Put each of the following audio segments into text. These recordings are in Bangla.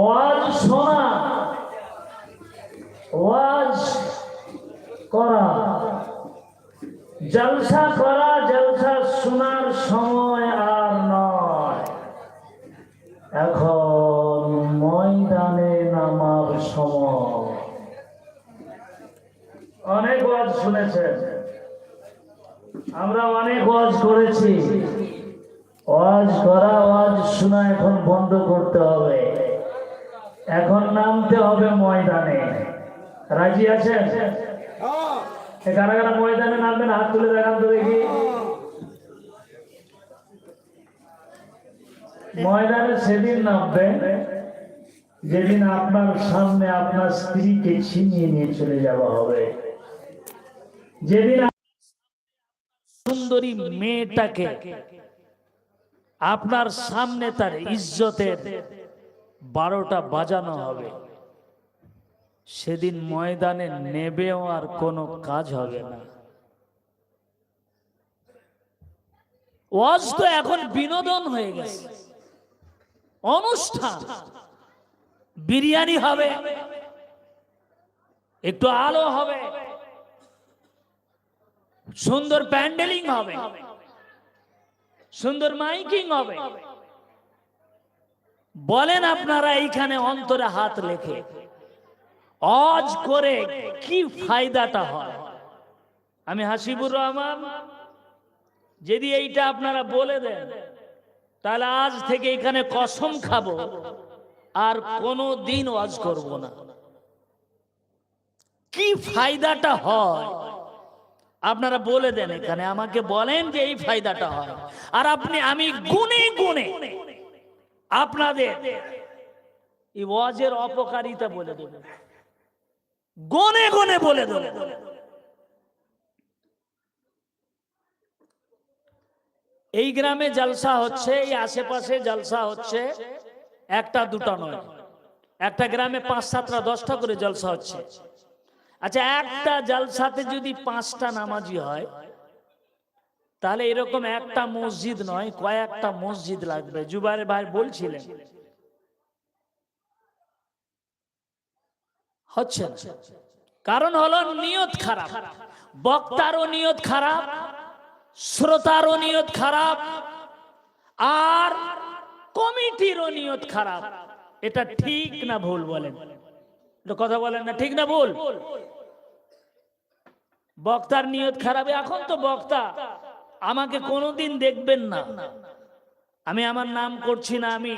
ওয়াজ শোনা, ওয়াজ করা, জলসা করা, জলসা শোনার সময় আর নয়। এখন ময়দানে নামার সময়। অনেক ওয়াজ শুনেছেন, আমরা অনেক ওয়াজ করেছি। ওয়াজ করা, ওয়াজ শোনা এখন বন্ধ করতে হবে। এখন নামতে হবে ময়দানে। রাজি আছেন? কারা কারা ময়দানে নামবেন হাত তুলে দেখান তো দেখি। ময়দানে সেদিন নামবেন যেদিন আপনার সামনে আপনার স্ত্রীকে ছিনিয়ে নিয়ে চলে যাওয়া হবে, যেদিন সুন্দরী মেয়েটাকে আপনার সামনে তার ইজ্জতের 12টা বাজানো হবে, সেদিন ময়দানে নেবেও আর কোনো কাজ হবে না। ওয়াজ তো এখন বিনোদন হয়ে গেছে, অনুষ্ঠান। বিরিয়ানি হবে, একটু আলো হবে, সুন্দর প্যান্ডেলিং হবে, সুন্দর মাইকিং হবে। বলেন আপনারা এইখানে অন্তরে হাত রেখে ওয়াজ করে কি ফায়দাটা হয়? আমি হাসিবুর রহমান, যদি এইটা আপনারা বলে দেন তাহলে আজ থেকে এখানে কসম খাবো আর কোনো দিন ওয়াজ করব না। কি ফায়দাটা হয় আপনারা বলে দেন, এখানে আমাকে বলেন যে এই ফায়দাটা হয়। আর আমি গুনে গুনে আপনাদের এই ওয়াজের অপকারিতা বলে দেব, গনে গনে বলে দেব। এই গ্রামে জলসা হচ্ছে, এই আশেপাশে জলসা হচ্ছে, একটা দুটা নয়, একটা গ্রামে 5, 7টা 10টা করে জলসা হচ্ছে। আচ্ছা, একটা জলসাতে যদি 5টা নামাজি হয় তাহলে এরকম একটা মসজিদ নয়, কয়েকটা মসজিদ লাগবে। জুবাইর ভাই বলছিলেন, হচ্ছে না। কারণ হলো নিয়ত খারাপ, বক্তারও নিয়ত খারাপ, শ্রোতারও নিয়ত খারাপ, আর কমিটিরও নিয়ত খারাপ। এটা ঠিক না ভুল বলেন? কথা বলেন না, ঠিক না ভুল? বক্তার নিয়ত খারাপ। এখন তো বক্তা আমাকে কোনোদিন দেখবেন না, আমি আমার নাম করছি না, আমি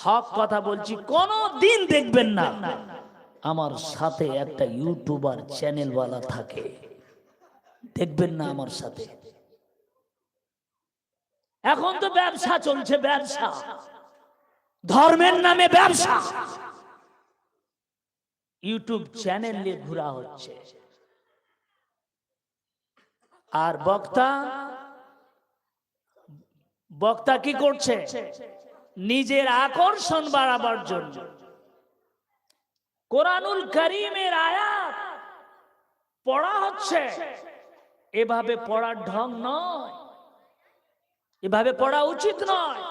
হক কথা বলছি, কোনোদিন দেখবেন না আমার সাথে একটা ইউটিউবার চ্যানেলওয়ালা থাকে, দেখবেন না আমার সাথে। এখন তো ব্যবসা চলছে, ব্যবসা, ধর্মের নামে ব্যবসা। ইউটিউব চ্যানেল নিয়ে ঘোরা হচ্ছে। আর বক্তা কি করছে? নিজের আকর্ষণ বাড়াবার জন্য কোরআনুল কারীমের আয়াত পড়া হচ্ছে। এভাবে পড়ার ঢং নয়, এভাবে পড়া উচিত নয়।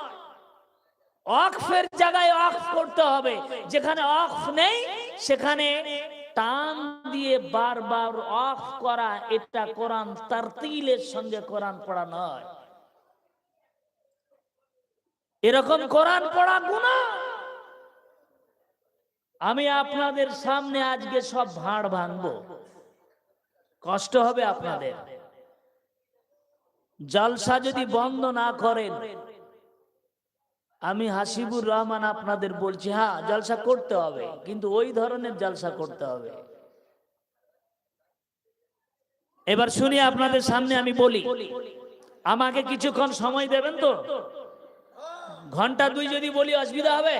ওয়াকফের জায়গায় ওয়াকফ করতে হবে, যেখানে ওয়াকফ নেই সেখানে টান দিয়ে বারবার ওয়াকফ করা, এটা কোরআন তারতিলের সঙ্গে কোরআন পড়া নয়। এরকম কোরআন পড়া গুনাহ। আমি আপনাদের সামনে আজকে সব ভাঁড় ভাঙবো, কষ্ট হবে আপনাদের। জলসা যদি বন্ধ না করেন, আমি হাসিবুর রহমান আপনাদের বলছি, হ্যাঁ জলসা করতে হবে, কিন্তু ওই ধরনের জলসা করতে হবে। এবার শুনি আপনাদের সামনে আমি বলি, আমাকে কিছুক্ষণ সময় দেবেন তো? ঘন্টা 2 যদি বলি অসুবিধা হবে?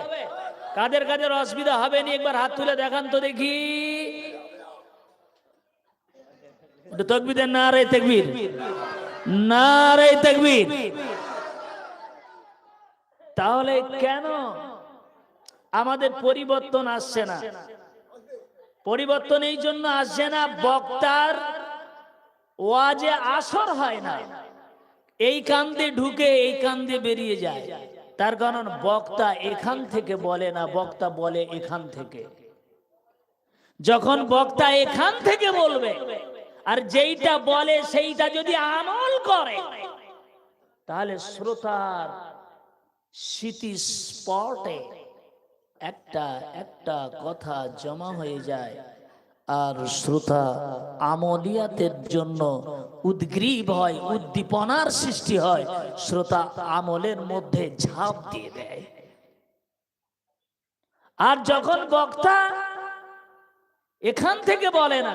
কাদের কাদের অসুবিধা হবে নি একবার হাত তুলে দেখান তো দেখি। তাকবীর দেন, নারে তাকবীর, নারে তাকবীর। তাহলে কেন আমাদের পরিবর্তন আসছে না? পরিবর্তন এই জন্য আসছে না, বক্তার ওয়াজে আসর হয় না। এই কান দিয়ে ঢুকে এই কান দিয়ে বেরিয়ে যায়। তার কারণ বক্তা এখান থেকে বলে না, বক্তা বলে এখান থেকে। যখন বক্তা এখান থেকে বলবে আর যেইটা বলে সেইটা যদি আমল করে, তাহলে শ্রোতার স্মৃতি স্পটে একটা একটা কথা জমা হয়ে যায়, আর শ্রোতা আমলিয়াতের জন্য উদ্গ্রীব হয়, উদ্দীপনার সৃষ্টি হয়, শ্রোতা আমলের মধ্যে ঝাঁপ দিয়ে দেয়। আর যখন বক্তা এখান থেকে বলে না,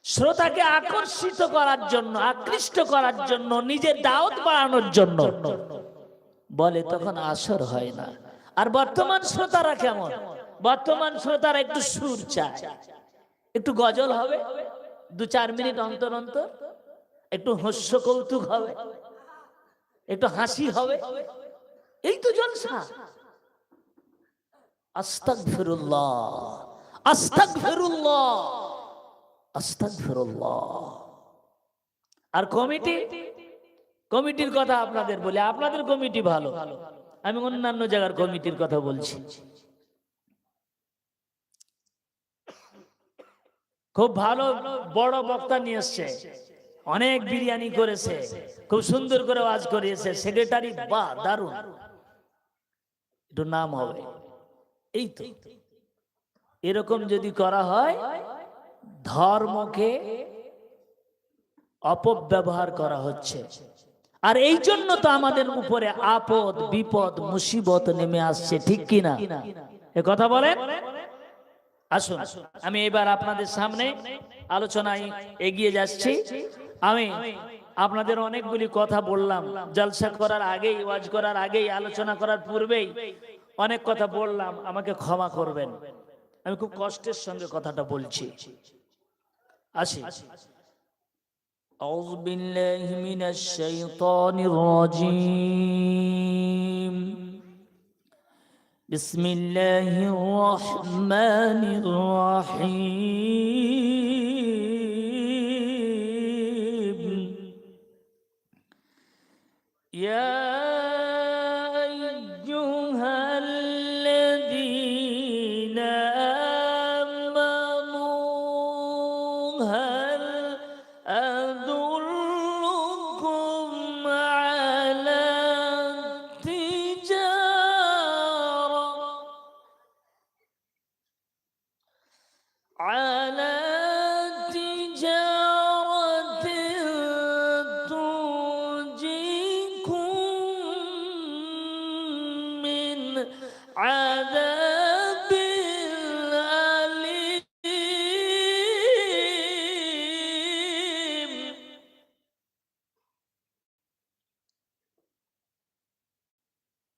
শ্রোতাকে আকর্ষিত করার জন্য, আকৃষ্ট করার জন্য, নিজের দাওয়াত বাড়ানোর জন্য বলে, তখন আসর হয় না। আর বর্তমান শ্রোতারা কেমন? বর্তমান শ্রোতারা একটু সুর চায়, একটু গজল হবে 2-4 মিনিট অন্তর অন্তর, একটু হাস্য কৌতুক হবে, একটু হাসি হবে, এই তো জলসা। আস্তাগফিরুল্লাহ, আস্তাগফিরুল্লাহ, আস্তাগফিরুল্লাহ। আর কমিটির কথা আপনাদের বলি, আপনাদের কমিটি ভালো, আমি অন্যান্য জায়গার কমিটির কথা বলছি। খুব ভালো বড় বক্তা নিয়ে এসছে, অনেক বিরিয়ানি করেছে, খুব সুন্দর করে ওয়াজ করিয়েছে, সেক্রেটারি বাহ দারুণ, একটু নাম হবে। এই তো এরকম যদি করা হয়, ধর্মকে অপব্যবহার করা হচ্ছে। আর এই জন্য তো আমাদের উপরে আপদ বিপদ মুসিবত নেমে আসছে, ঠিক কিনা? এ কথা বলেন। আসুন, আমি এবার আপনাদের সামনে আলোচনায় এগিয়ে যাচ্ছি। আমি আপনাদের অনেকগুলি কথা বললাম, জলসা করার আগেই, ওয়াজ করার আগেই, আলোচনা করার পূর্বেই অনেক কথা বললাম, আমাকে ক্ষমা করবেন, আমি খুব কষ্টের সঙ্গে কথাটা বলছি। আসি। আউযু বিল্লাহি মিনাশ শাইতানির রাজীম। বিসমিল্লাহির রহমানির রহিম। ইয়া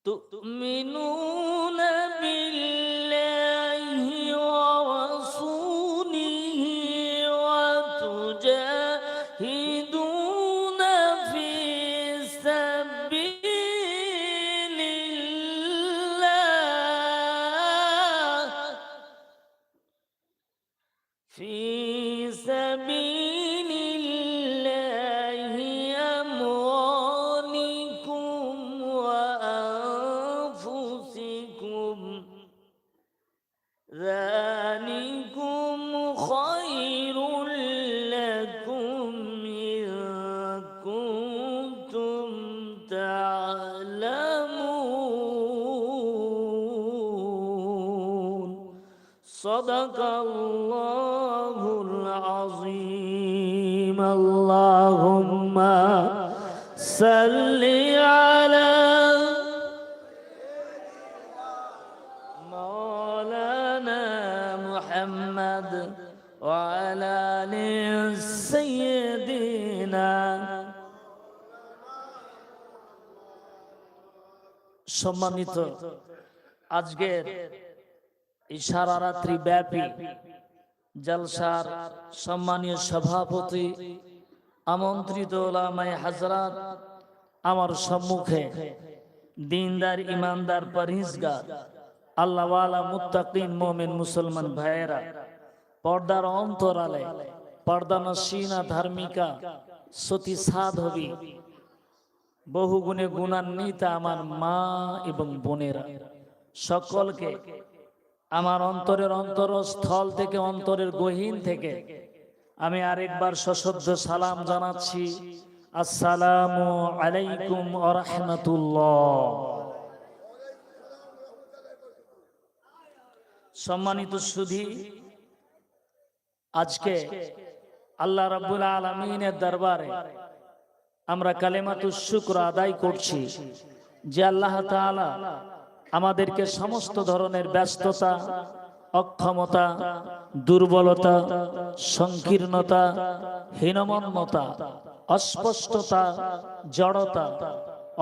تؤمنون بالله ورسوله وتجاهدون في سبيل الله، في سبيل الله أموالكم وأنفسكم، ذلكم خير لكم إن كنتم تعلمون. صدق الله العظيم. اللهم صل على مولانا محمد وعلى آل سيدنا। সম্মানিত আজকের এই সারা রাত্রি ব্যাপী জলসার সম্মানীয় সভাপতি, আমন্ত্রিত ওলামায়ে হাজরাত, আমার সম্মুখে দিনদার ইমানদার পরহেজগার আল্লাহওয়ালা মুত্তাকিন মুমিন মুসলমান ভাইয়েরা, পর্দার অন্তরালে পর্দানশীনা ধার্মিকা সতী সাধবী বহু গুণে গুণান্বিত আমার মা এবং বোনেরা, সকলকে আমার অন্তরের অন্তরস্থল থেকে, অন্তরের গহীন থেকে আমি আরেকবার সশ্রদ্ধ সালাম জানাচ্ছি। আসসালামু আলাইকুম ওয়া রাহমাতুল্লাহ। সম্মানিত সুধী, আজকে আল্লাহ রাব্বুল আলামিনের দরবারে আমরা কালেমাতুশ শুকর আদায় করছি যে আল্লাহ তাআলা আমাদেরকে সমস্ত ধরনের ব্যস্ততা, অক্ষমতা, দুর্বলতা, সংকীর্ণতা, হীনমন্যতা, অস্পষ্টতা, জড়তা,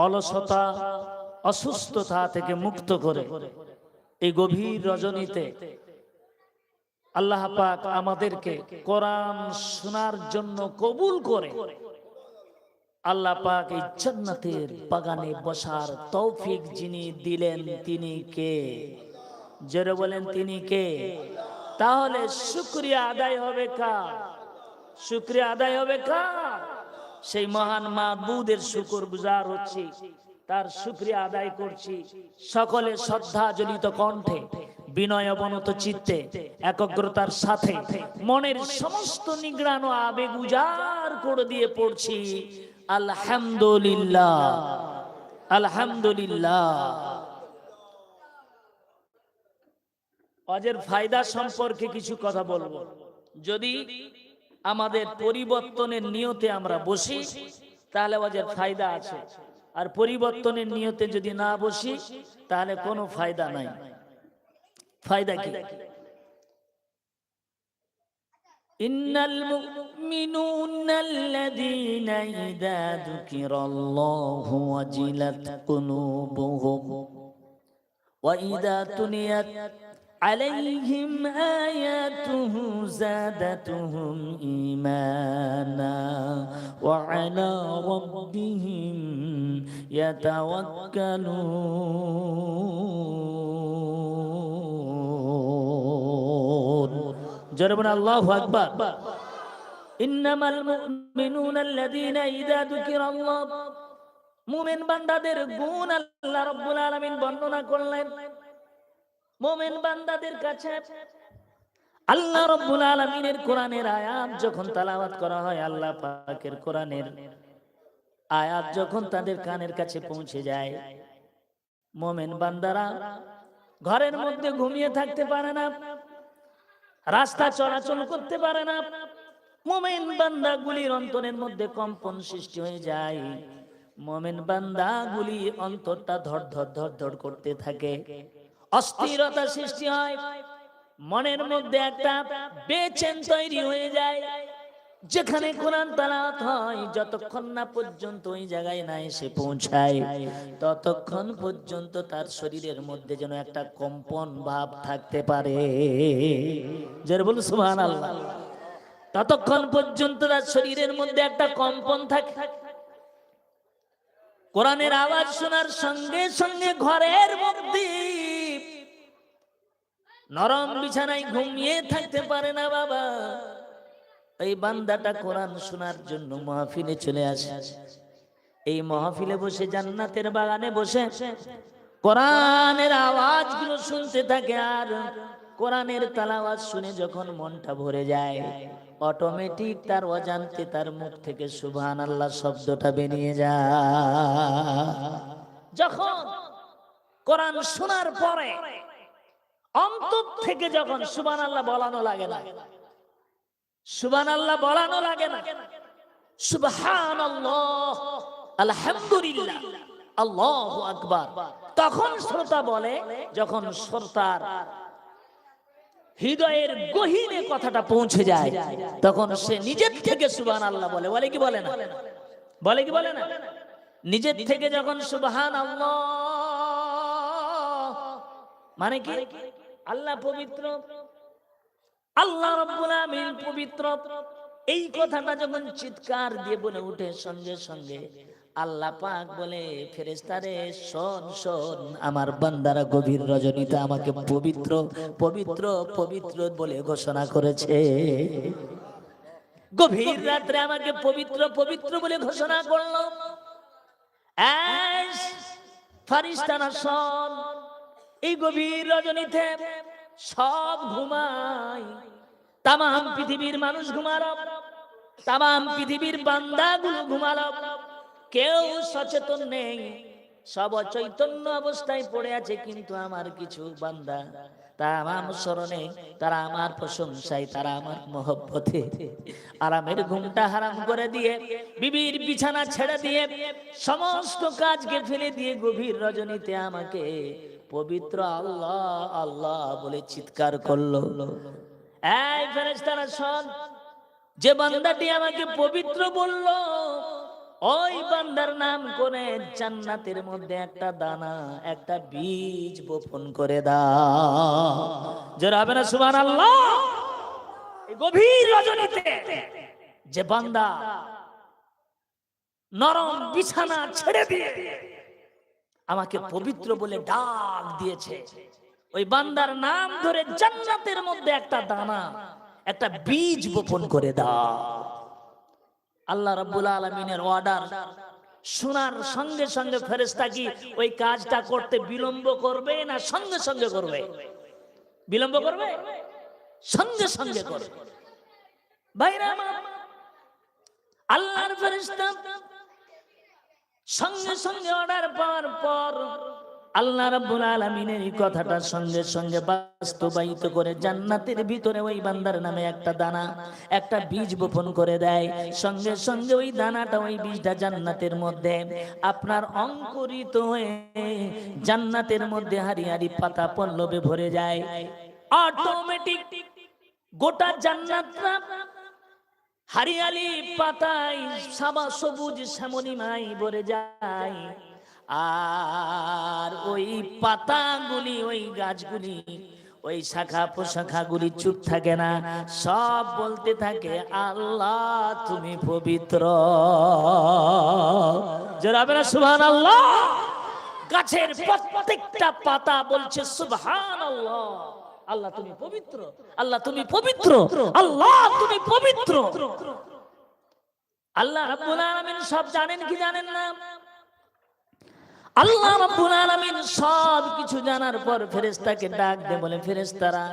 অলসতা, অসুস্থতা থেকে মুক্ত করে এই গভীর রজনীতে আল্লাহ পাক আমাদেরকে কোরআন শোনার জন্য কবুল করে আল্লাহ পাক এই জান্নাতের বাগানে বসার তৌফিক যিনি দিলেন তিনি কে? জোরে বলেন তিনি কে? তাহলে শুকরিয়া আদায় হবে কার? শুকরিয়া আদায় হবে কার? সেই মহান মাবুদের শুকরগুজার হচ্ছি, তার শুকরিয়া আদায় করছি সকলে শ্রদ্ধা জনিত কণ্ঠে, বিনয় অবনত চিত্তে, একাগ্রতার সাথে মনের সমস্ত নিগ্রাণ ও আবেগ উজাড় করে দিয়ে পড়ছি আলহামদুলিল্লাহ, আলহামদুলিল্লাহ। হজের ফায়দা সম্পর্কে কিছু কথা বলবো। যদি আমাদের পরিবর্তনের নিয়তে আমরা বসি তাহলে হজের ফায়দা আছে, আর পরিবর্তনের নিয়তে যদি না বসি তাহলে কোনো ফায়দা নাই। ফায়দা কি? ইন্নাল মুমিনুনাল্লাযীনা ইযা যুকিরাল্লাহু ওয়াজিলাত কুলুবুহুম ওয়া ইযা তুলিয়াত আলাইহিম আয়াতুহু যাদাতুহুম ঈমানা ওয়া আলা রাব্বিহিম ইয়াতাওয়াক্কালুন। জোরে বলুন আল্লাহু আকবার। ইন্নামাল মুমিনুনাল্লাযীনা ইযা যুকিরাল্লাহ, মুমিন বান্দাদের গুণ আল্লাহ রাব্বুল আলামিন বর্ণনা করলেন। মুমিন বান্দাদের কাছে আল্লাহ রাব্বুল আলামিনের কোরআনের আয়াত যখন তেলাওয়াত করা হয়, আল্লাহ পাকের কোরআনের আয়াত যখন তাদের কানের কাছে পৌঁছে যায়, মুমিন বান্দারা ঘরের মধ্যে ঘুমিয়ে থাকতে পারে না, রাস্তা চলাচল করতে পারে না। মুমিন বান্দাগুলির অন্তরের মধ্যে কম্পন সৃষ্টি হয়ে যায়। মুমিন বান্দাগুলি অন্তরটা ধড় ধড় ধড় ধড় করতে থাকে, অস্থিরতা সৃষ্টি হয়, মনের মধ্যে একটা বেচেন তৈরি হয়ে যায়। যেখানে কোরআন তেলাওয়াত হয়, যতক্ষণ না পর্যন্ত ওই জায়গায় না এসে পৌঁছায় ততক্ষণ পর্যন্ত তার শরীরের মধ্যে যেন একটা কম্পন ভাব থাকতে পারে। যারা বলুন সুবহানাল্লাহ। ততক্ষণ পর্যন্ত তার শরীরের মধ্যে একটা কম্পন থাকে। কোরআনের আওয়াজ শোনার সঙ্গে সঙ্গে ঘরের মধ্যে নরম বিছানায় ঘুমিয়ে থাকতে পারে না বাবা। এই বান্দাটা কোরআন শোনার জন্য মাহফিলে চলে আসে। এই মাহফিলে বসে, জান্নাতের বাগানে বসে কোরআনের আওয়াজগুলো শুনতে থাকে, আর কোরআনের তেলাওয়াত শুনে যখন মনটা ভরে যায়, অটোমেটিক তার অজান্তে তার মুখ থেকে সুবহানাল্লাহ শব্দটা বেরিয়ে যায়। যখন কোরআন শোনার পরে অন্তর থেকে যখন সুবহানাল্লাহ বলানো লাগে না, সুবহানাল্লাহ বলানো লাগে না, সুবহানাল্লাহ, আলহামদুলিল্লাহ, আল্লাহু আকবার, তখন শ্রোতা বলে, যখন শ্রোতার হৃদয়ের গহীনে কথাটা পৌঁছে যায় তখন সে নিজের থেকে সুবহানাল্লাহ বলে। বলে কি বলে না? বলে কি বলে না? নিজের থেকে যখন সুবহানাল্লাহ, মানে কি? আল্লাহ পবিত্র, আল্লাহ রাব্বুল আমিন পবিত্র, এই কথাটা যখন চিৎকার দিয়ে বলে উঠে, সঙ্গে সঙ্গে আল্লাহ পাক বলে, ফেরেশতারে শোন শোন, আমার বান্দারা গভীর রজনীতে আমাকে পবিত্র পবিত্র পবিত্র বলে ঘোষণা করেছে। গভীর রাত্রে আমাকে পবিত্র পবিত্র বলে ঘোষণা করলো। ফারিস্তারা সব এই গভীর রজনীতে সব ঘুমায়, তাম পৃথিবীর মানুষ ঘুমালো, তাম পৃথিবীর বান্দাগুলো ঘুমালো, কেউ সচেতন নেই, সব অচৈতন্য অবস্থায় পড়ে আছে। কিন্তু আমার কিছু বান্দা তারা আমার স্মরণে, তারা আমার প্রশংসায়, তারা আমার মহব্বতে আরামের ঘুমটা হারাম করে দিয়ে, বিবির বিছানা ছেড়ে দিয়ে, সমস্ত কাজকে ফেলে দিয়ে গভীর রজনীতে আমাকে পবিত্র আল্লাহ আল্লাহ বলে চিৎকার করলো। এই ফেরেশতারা শোন, যে বান্দাটি আমাকে পবিত্র বললো, ওই বান্দার নাম করে জান্নাতের মধ্যে একটা দানা, একটা বীজ বপন করে দাও। যারা হবে না সুবহানাল্লাহ। এই গভীর রজনীতে যে বান্দা নরম বিছানা ছেড়ে দিয়ে আমাকে পবিত্র বলে ডাক দিয়েছে, ওই বান্দার নাম ধরে জান্নাতের মধ্যে একটা দানা, একটা বীজ বপন করে দাও। আল্লাহ রাব্বুল আলামিনের অর্ডার শোনার সঙ্গে সঙ্গে ফেরেশতা কি ওই কাজটা করতে বিলম্ব করবে না সঙ্গে সঙ্গে করবে? বিলম্ব করবে? সঙ্গে সঙ্গে করবে। ভাইরা আমার, আল্লাহর ফেরেশতা সঙ্গে সঙ্গে অর্ডার পাওয়ার পর আল্লাহ রাব্বুল আলামিনের এই কথাটা সঙ্গে সঙ্গে বাস্তবায়িত করে জান্নাতের ভিতরে ওই বান্দার নামে একটা দানা, একটা বীজ বপন করে দেয়। সঙ্গে সঙ্গে ওই দানাটা, ওই বীজটা জান্নাতের মধ্যে আপনার অঙ্কুরিত হয়ে জান্নাতের মধ্যে হারি হারি পাতা পল্লবে ভরে যায়। অটোমেটিক গোটা জান্নাতটা হারিয়ালি পাতায় সাবা সবুজ শ্যামলিমায় ভরে যায়। আর ওই পাতাগুলি, ওই গাছগুলি, ওই শাখা প্রশাখাগুলি চুপ থাকে না, সব বলতে থাকে আল্লাহ তুমি পবিত্র। যারা বলে সুবহানাল্লাহ। গাছের প্রত্যেকটা পাতা বলছে সুবহানাল্লাহ, আল্লাহ তুমি পবিত্র, আল্লাহ তুমি পবিত্র, আল্লাহ তুমি পবিত্র। আল্লাহ রাব্বুল আলামিন সব জানেন কি জানেন না? আল্লাহ রাব্বুল আলামিন সব কিছু জানার পর ফেরেশতাকে ডাক দিয়ে বলে, ফেরেশতারা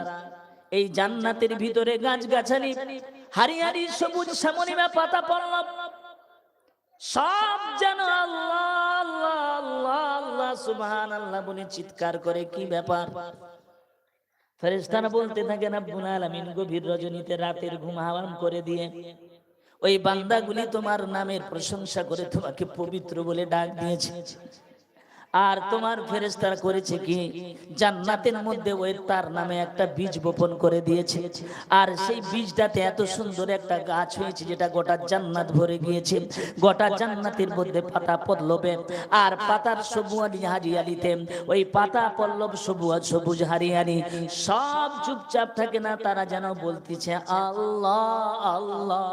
এই জান্নাতের ভিতরে গাছগাছালি হারিয়ারি সবুজ শ্যামলিমা পাতা পল্লব সব যেন আল্লাহ আল্লাহ আল্লাহ আল্লাহ সুবহানাল্লাহ বলে চিৎকার করে। কি ব্যাপার? ফেরেশতারা বলতে থাকে রাব্বুল আলামিন গভীর রজনীতে রাতের ঘুম হারাম করে দিয়ে ওই বান্দাগুলি তোমার নামের প্রশংসা করে তোমাকে পবিত্র বলে ডাক দিয়েছে। আর তোমার ফেরেশতারা করেছে কি, জান্নাতের মধ্যে ওই তার নামে একটা বীজ বপন করে দিয়েছে। আর সেই বীজটাতে এত সুন্দর একটা গাছ হয়েছে যেটা গোটা জান্নাত ভরে গিয়েছে। গোটা জান্নাতের মধ্যে পাতা পল্লবে আর পাতার সবুজ হারিয়ালিতে ওই পাতা পল্লব সবুজ হারিয়ালি সব চুপচাপ থাকে না, তারা যেন বলতেছে আল্লাহ আল্লাহ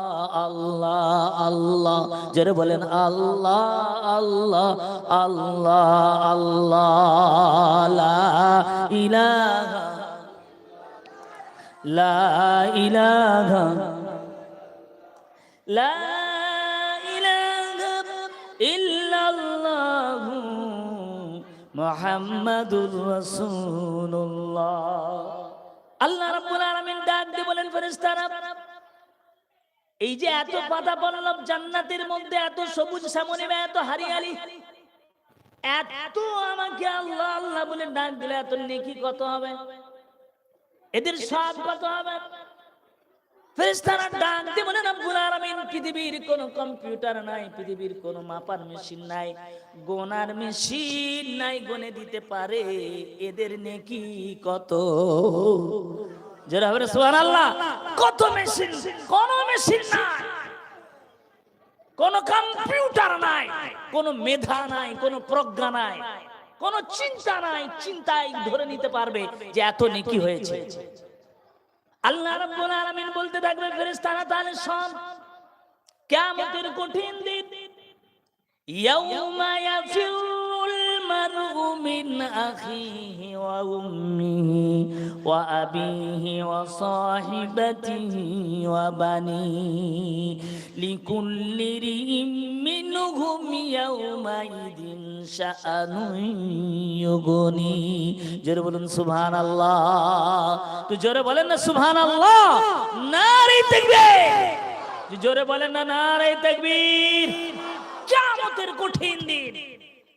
আল্লাহ আল্লাহ। যারা বলেন আল্লাহ আল্লাহ আল্লাহ আল্লাহ, লা ইলাহা লা ইলাহা লা ইলাহা ইল্লাল্লাহু মুহাম্মাদুর রাসূলুল্লাহ। আল্লাহ রাব্বুল আলামিন ডাক দিয়ে বলেন, ফেরেশতারা এই যে এত পাতা পল্লব জান্নাতের মধ্যে, এত সবুজ শ্যামলিমা, এত হারিয়ালি, এত আমাকে আল্লাহ আল্লাহ বলে ডাক দিলে এত নেকি কত হবে? এদের সব কত হবে? ফেরেশতারা ডাক দিয়ে বলেন, রব্বুল আলামিন পৃথিবীর কোনো কম্পিউটার নাই, পৃথিবীর কোনো মাপার মেশিন নাই, গোনার মেশিন নাই, গনে দিতে পারে এদের নেকি কত। যারা হবে সুবহানাল্লাহ। কত মেশিন, কোন মেশিন নাই, কোন কম্পিউটার নাই, কোন মেধা নাই, কোন প্রজ্ঞা নাই, কোন চিন্তা নাই, চিন্তায় ধরে নিতে পারবে যে এত নেকি হয়েছে। আল্লাহ রাব্বুল আলামিন বলতে থাকবে, ফেরেশতারা তাহলে শোন, কিয়ামতের কঠিন দিন, ইয়াউমা ইয়াফিরুল মারউ মিন আখিহি ওয়া উম্মিহি ওয়া আবিহি ওয়া সাহিবাতিহি ওয়া বানিহি লিকুল্লি রিইম মিনহুম ইয়াওমাইদিন শাআনুন ইউগনি। জোরে বলুন সুবহানাল্লাহ। তো জোরে বলেন না সুবহানাল্লাহ, নারে তাকবীর। জোরে বলেন না নারে তাকবীর। কিয়ামতের কঠিন দিন,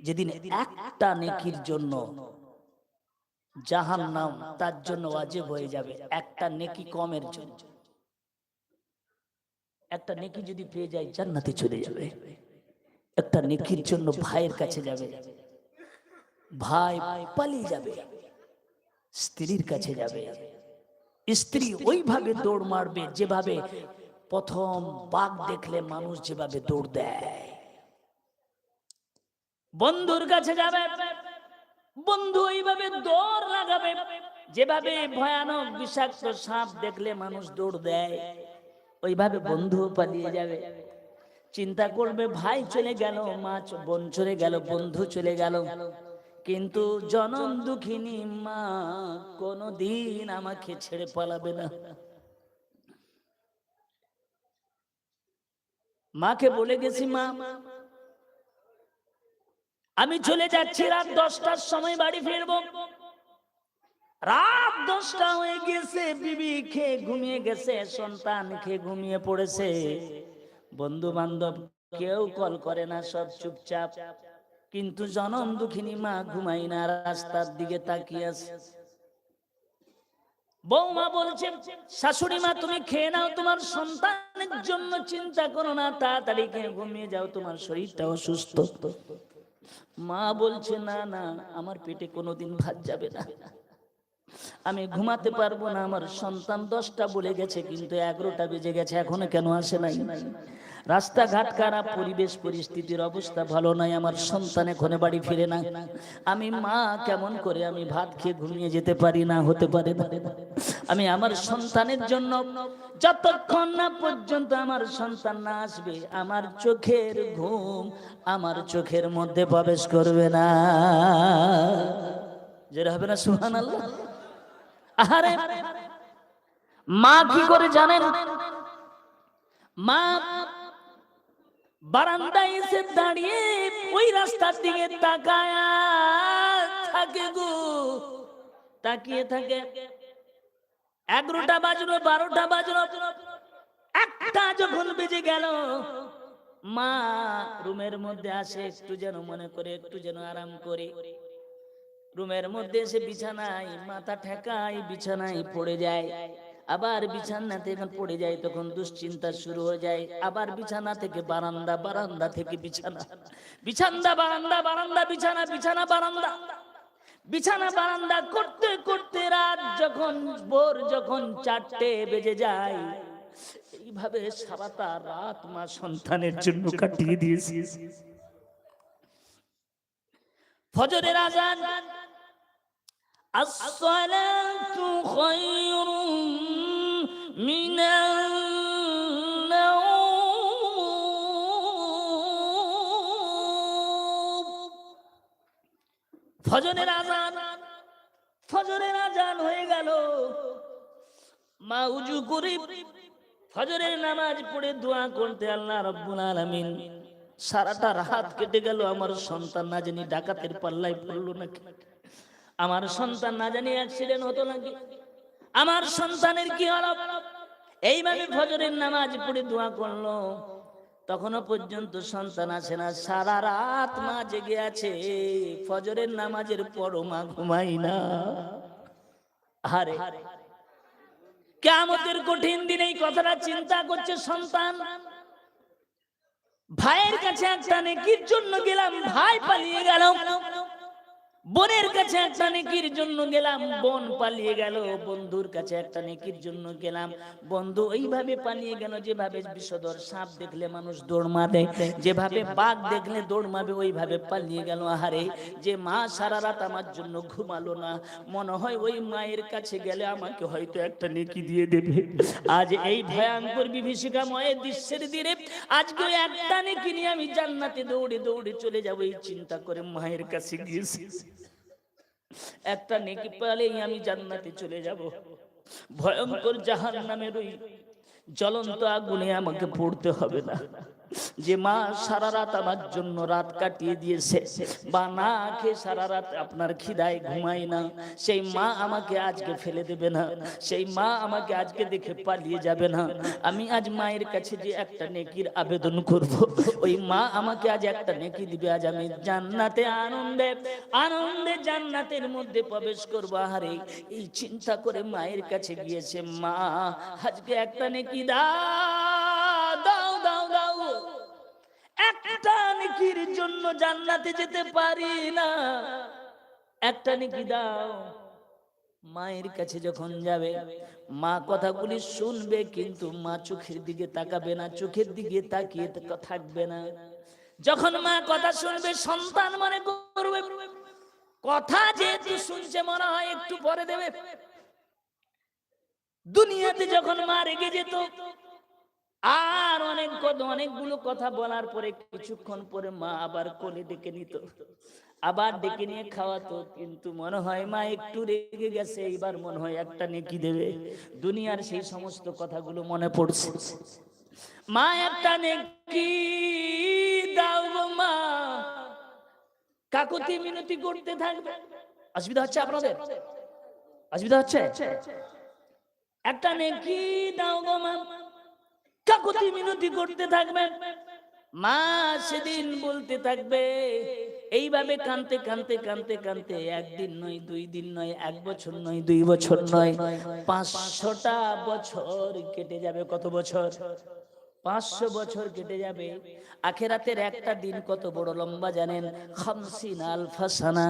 যেদিন একটা নেকির জন্য জাহান্নাম তার জন্য ওয়াজিব হয়ে যাবে, একটা নেকি কমের জন্য। একটা নেকি যদি পেয়ে যায় জান্নাতে চলে যাবে। একটা নেকির জন্য ভাইয়ের কাছে যাবে, ভাই পালিয়ে যাবে, স্ত্রীর কাছে যাবে, স্ত্রী ওইভাবে দৌড় মারবে যেভাবে প্রথম বাঘ দেখলে মানুষ যেভাবে দৌড় দেয়। বন্ধুর কাছে যাবে, বন্ধু ওইভাবে দৌড় লাগাবে যেভাবে ভয়ানক বিষাক্ত সাপ দেখলে মানুষ দৌড় দেয়, ওইভাবে বন্ধু পালিয়ে যাবে। চিন্তা করবে ভাই চলে গেল, মা বোন চলে গেল, বন্ধু চলে গেল, কিন্তু জনম দুঃখিনী মা কোনদিন আমাকে ছেড়ে পালাবে না। মাকে বলে গেছি, মা আমি চলে যাচ্ছি, রাত 10টার সময় বাড়ি ফিরবো। রাত 10টা হয়ে গেছে, বিবি খেয়ে ঘুমিয়ে গেছে, সন্তান খেয়ে ঘুমিয়ে পড়েছে, বন্ধু বান্ধব কেউ কল করে না, সব চুপচাপ। কিন্তু জনম দুঃখিনী মা ঘুমাই না, রাস্তার দিকে তাকিয়ে আছে। বৌমা বলছে, শাশুড়ি মা তুমি খেয়ে নাও, তোমার সন্তানের জন্য চিন্তা করো না, তাড়াতাড়ি খেয়ে ঘুমিয়ে যাও, তোমার শরীরটা অসুস্থ। মা বলছে, না না, আমার পেটে কোনোদিন ভাত যাবে না, আমি ঘুমাতে পারবো না, আমার সন্তান 10টা বলে গেছে, কিন্তু 11টা বেজে গেছে, এখনো কেন আসে নাই? রাস্তাঘাট খারাপ, পরিবেশ পরিস্থিতির অবস্থা ভালো নাই, আমার সন্তান এখনো বাড়ি ফিরে না, আমি মা কেমন করে আমি ভাত খেয়ে ঘুমিয়ে যেতে পারি না, হতে পারে না। আমি আমার সন্তানের জন্য যতক্ষণ না পর্যন্ত আমার সন্তান না আসবে, আমার চোখের ঘুম আমার চোখের মধ্যে প্রবেশ করবে না। যেটা হবে না সুবহানাল্লাহ। আরে মা কি করে জানেন? মা বারান্দায় এসে দাঁড়িয়ে ওই রাস্তার দিকে তাকায় থাকে গো, তাকিয়ে থাকে। 11টা বাজলো, 12টা বাজলো, 1টা যখন বেজে গেল, মা রুমের মধ্যে আসে, একটু যেন মনে করে একটু যেন আরাম করে, রুমের মধ্যে এসে বিছানায় মাথা ঠেকায়, বিছানায় পড়ে যায়। আবার বিছানাতে যখন পড়ে যায় তখন দুশ্চিন্তা শুরু হয়ে যায়। আবার বিছানা থেকে বারান্দা, বারান্দা থেকে বিছানা, বিছানা বারান্দা, বারান্দা বিছানা, বিছানা বারান্দা, বিছানা বারান্দা করতে করতে রাত যখন ভোর যখন 4টে বেজে যায়, এইভাবে সারাটা রাত মা সন্তানের জন্য কাটিয়ে দিয়েছে। ফজরের আযান, আসসালাতু খায়রুম মিনান নাওম। ফজরের আযান, ফজরের আযান হয়ে গেল। মা উজু করে ফজরের নামাজ পড়ে দোয়া করতে, আল্লাহ রাব্বুল আলামিন, সারাটা রাত কেটে গেল, আমার সন্তান না জানি ডাকাতের পাল্লায় পড়লো নাকি, আমার সন্তান না জানি অ্যাক্সিডেন্ট হতো নাকি, আমার সন্তানের কি হলো। এইভাবে ফজরের নামাজ পড়ে দোয়া করলো, তখনও পর্যন্ত সন্তান আসে না। সারা রাত মা জেগে আছে, ফজরের নামাজের পরও মা ঘুমাই না। আরে কিয়ামতের কঠিন দিনে এই কথাটা চিন্তা করছে সন্তান। ভাইয়ের কাছে একটা নেকির জন্য গেলাম, ভাই পালিয়ে গেল। বোনের কাছে একটা নেকির জন্য গেলাম, বোন পালিয়ে গেল। বন্ধুর কাছে একটা নেকির জন্য গেলাম, বন্ধু ওইভাবে পালিয়ে গেল যেভাবে বিষধর সাপ দেখলে মানুষ দৌড় মারে, যেভাবে বাঘ দেখলে দৌড় মারবে, ওইভাবে পালিয়ে গেল। আহারে, যে মা সারা রাত আমার জন্য ঘুমালো না, মনে হয় ওই মায়ের কাছে গেলে আমাকে হয়তো একটা নেকি দিয়ে দেবে। আজ এই ভয়ঙ্কর বিভীষিকাময় দৃশ্যের দিনে আজকে একটা নেকি নিয়ে আমি জান্নাতে দৌড়ে দৌড়ে চলে যাবো, এই চিন্তা করে মায়ের কাছে গিয়েছি। একটা নেকি পেলেই আমি জান্নাতে চলে যাব। ভয়ঙ্কর জাহান্নামের ওই জ্বলন্ত আগুনে আমাকে পড়তে হবে না। যে মা সারা রাত আমার জন্য রাত কাটিয়ে দিয়েছে, বা না খেয়ে সারা রাত আপনার খিদায় ঘুমায় না, সেই মা আমাকে আজকে ফেলে দেবে না, সেই মা আমাকে আজকে দেখে পালিয়ে যাবে না। আমি আজ মায়ের কাছে যে একটা নেকির আবেদন করব, ওই মা আমাকে আজ একটা নেকি দিবে। আজ আমি জান্নাতে আনন্দে আনন্দে জান্নাতের মধ্যে প্রবেশ করব। আরে এই চিন্তা করে মায়ের কাছে গিয়েছে, মা আজকে একটা নেকি দাও দাও দাও দাও। একটা নেকির জন্য জান্নাতে যেতে পারি না, একটা নেকি দাও। মায়ের কাছে যখন যাবে, মা কথাগুলি শুনবে, কিন্তু মা চোখের দিকে তাকাবে না, চোখের দিকে তাকিয়ে থাকবে না। যখন মা কথা শুনবে, সন্তান মনে করবে কথা যেহেতু শুনছে মনে হয় একটু পরে দেবে। দুনিয়াতে যখন মা রেগে যেত, আর অনেকগুলো কথা বলার পরে কিছুক্ষণ পরে মা আবার কোলে ডেকে নিত, আবার ডেকে নিয়ে খাওয়াতো, কিন্তু মনে হয় মা একটু রেগে গেছে, এইবার মনে হয় একটা নেকি দেবে। দুনিয়ার সেই সমস্ত কথাগুলো মনে পড়ছে। মা একটা নেকি দাও গো মা, কাকুতি মিনতি করতে থাকবে। অসুবিধা হচ্ছে আপনাদের? অসুবিধা হচ্ছে? একটা নেকি দাও গো মা, কাকুতি মিনতি করতে থাকবে। মা সেদিন বলতে থাকবে, এইভাবে কানতে কানতে কানতে কানতে একদিন নয়, 2 দিন নয়, 1 বছর নয়, 2 বছর নয়, 500টা বছর কেটে যাবে। কত বছর? 500 বছর কেটে যাবে। আখিরাতের একটা দিন কত বড় লম্বা জানেন? 50 আলফা সানা।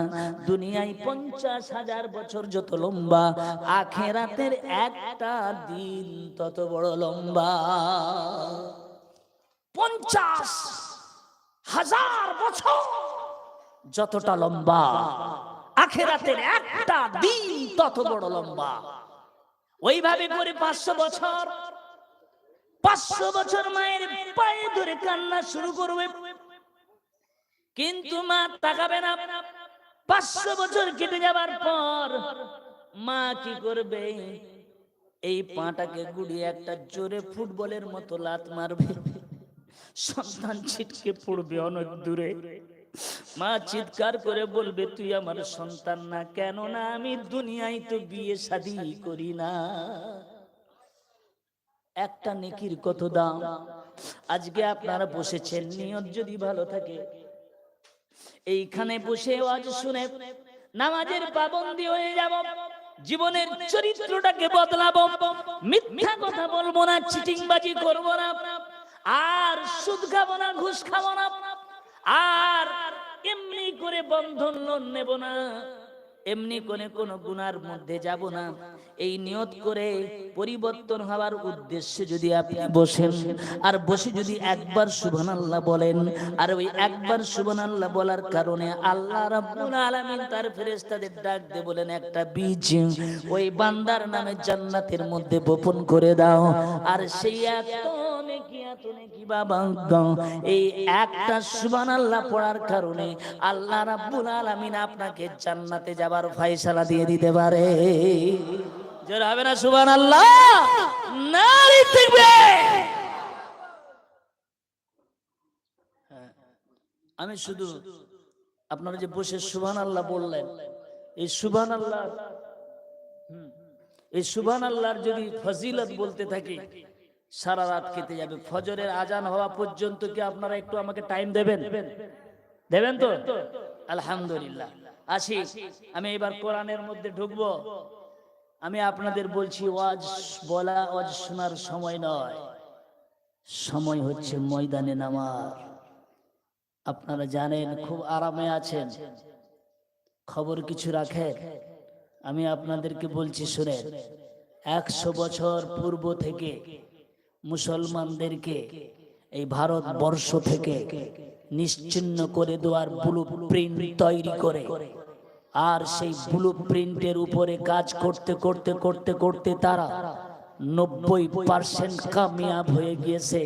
দুনিয়ায় 50,000 বছর যত লম্বা, আখিরাতের একটা দিন তত বড় লম্বা। 50,000 বছর যতটা লম্বা, আখিরাতের একটা দিন তত বড় লম্বা। ওইভাবে করে 500 বছর, 500 বছর মায়ের পায়ে ধরে কান্না শুরু করবে, কিন্তু মা তাকাবে না। 500 বছর কেটে যাবার পর মা কি করবে? এই পাটাকে গুড়িয়ে একটা জোরে ফুটবলের মতো লাত মারবে, সন্তান ছিটকে পড়বে অনেক দূরে। মা চিৎকার করে বলবে, তুই আমার সন্তান না। কেন না? আমি দুনিয়ায় তো বিয়ে শাদী করি না। একটা নেকির কত দাম। আজকে আপনারা বসেছেন, নিয়ত যদি ভালো থাকে, এইখানে বসে আজ শুনে নামাজের পাবন্দি হয়ে যাব, জীবনের চরিত্রটাকে বদলাবো, মিথ্যা কথা বলবো না, চিটিংবাজি করবো না, আর সুদ খাবো না, ঘুষ খাবো না, আর এমনি করে বন্ধন লোন নেব না, এমনি করে কোনো গুনার মধ্যে যাব না। এই নিয়ত করে পরিবর্তন হওয়ার উদ্দেশ্যে যদি আপনি বসেন, আর বসে যদি একবার সুবহানাল্লাহ বলেন, আর ওই একবার সুবহানাল্লাহ বলার কারণে আল্লাহ রাব্বুল আলামিন তার ফেরেশতাদের ডাক দিয়ে বলেন, একটা বীজ ওই বান্দার নামে জান্নাতের মধ্যে বপন করে দাও। আর সেই বাবা, এই একটা সুবহানাল্লাহ পড়ার কারণে আল্লাহ রাব্বুল আলামিন আপনাকে জান্নাতে যাবার ফয়সালা দিয়ে দিতে পারে। জোরে হবে না সুবহানাল্লাহ? নারী তাকবীর। আমি শুধু আপনারা যে বসে সুবহানাল্লাহ বললেন, এই সুবহানাল্লাহর যদি ফজিলত বলতে থাকি, সারা রাত কেটে যাবে। ফজরের আজান হওয়া পর্যন্ত কি আপনারা একটু আমাকে টাইম দেবেন? দেবেন তো? আলহামদুলিল্লাহ। আসি, আমি এবার কোরআনের মধ্যে ঢুকবো। আমি আপনাদের বলছি, ওয়াজ বলা, ওয়াজ শোনার সময় নয়, সময় হচ্ছে ময়দানে নামার। আপনারা জানেন, খুব আরামে আছেন, খবর কিছু রাখেন। আমি আপনাদেরকে বলছি শুনেন, 100 বছর পূর্ব থেকে মুসলমানদেরকে এই ভারতবর্ষ থেকে নিশ্চিহ্ন করে দেওয়ার ব্লুপ্রিন্ট তৈরি করে, আর সেই ব্লুপ্রিন্টের উপরে কাজ করতে করতে করতে করতে তারা 90% কামিয়াব হয়ে গিয়েছে।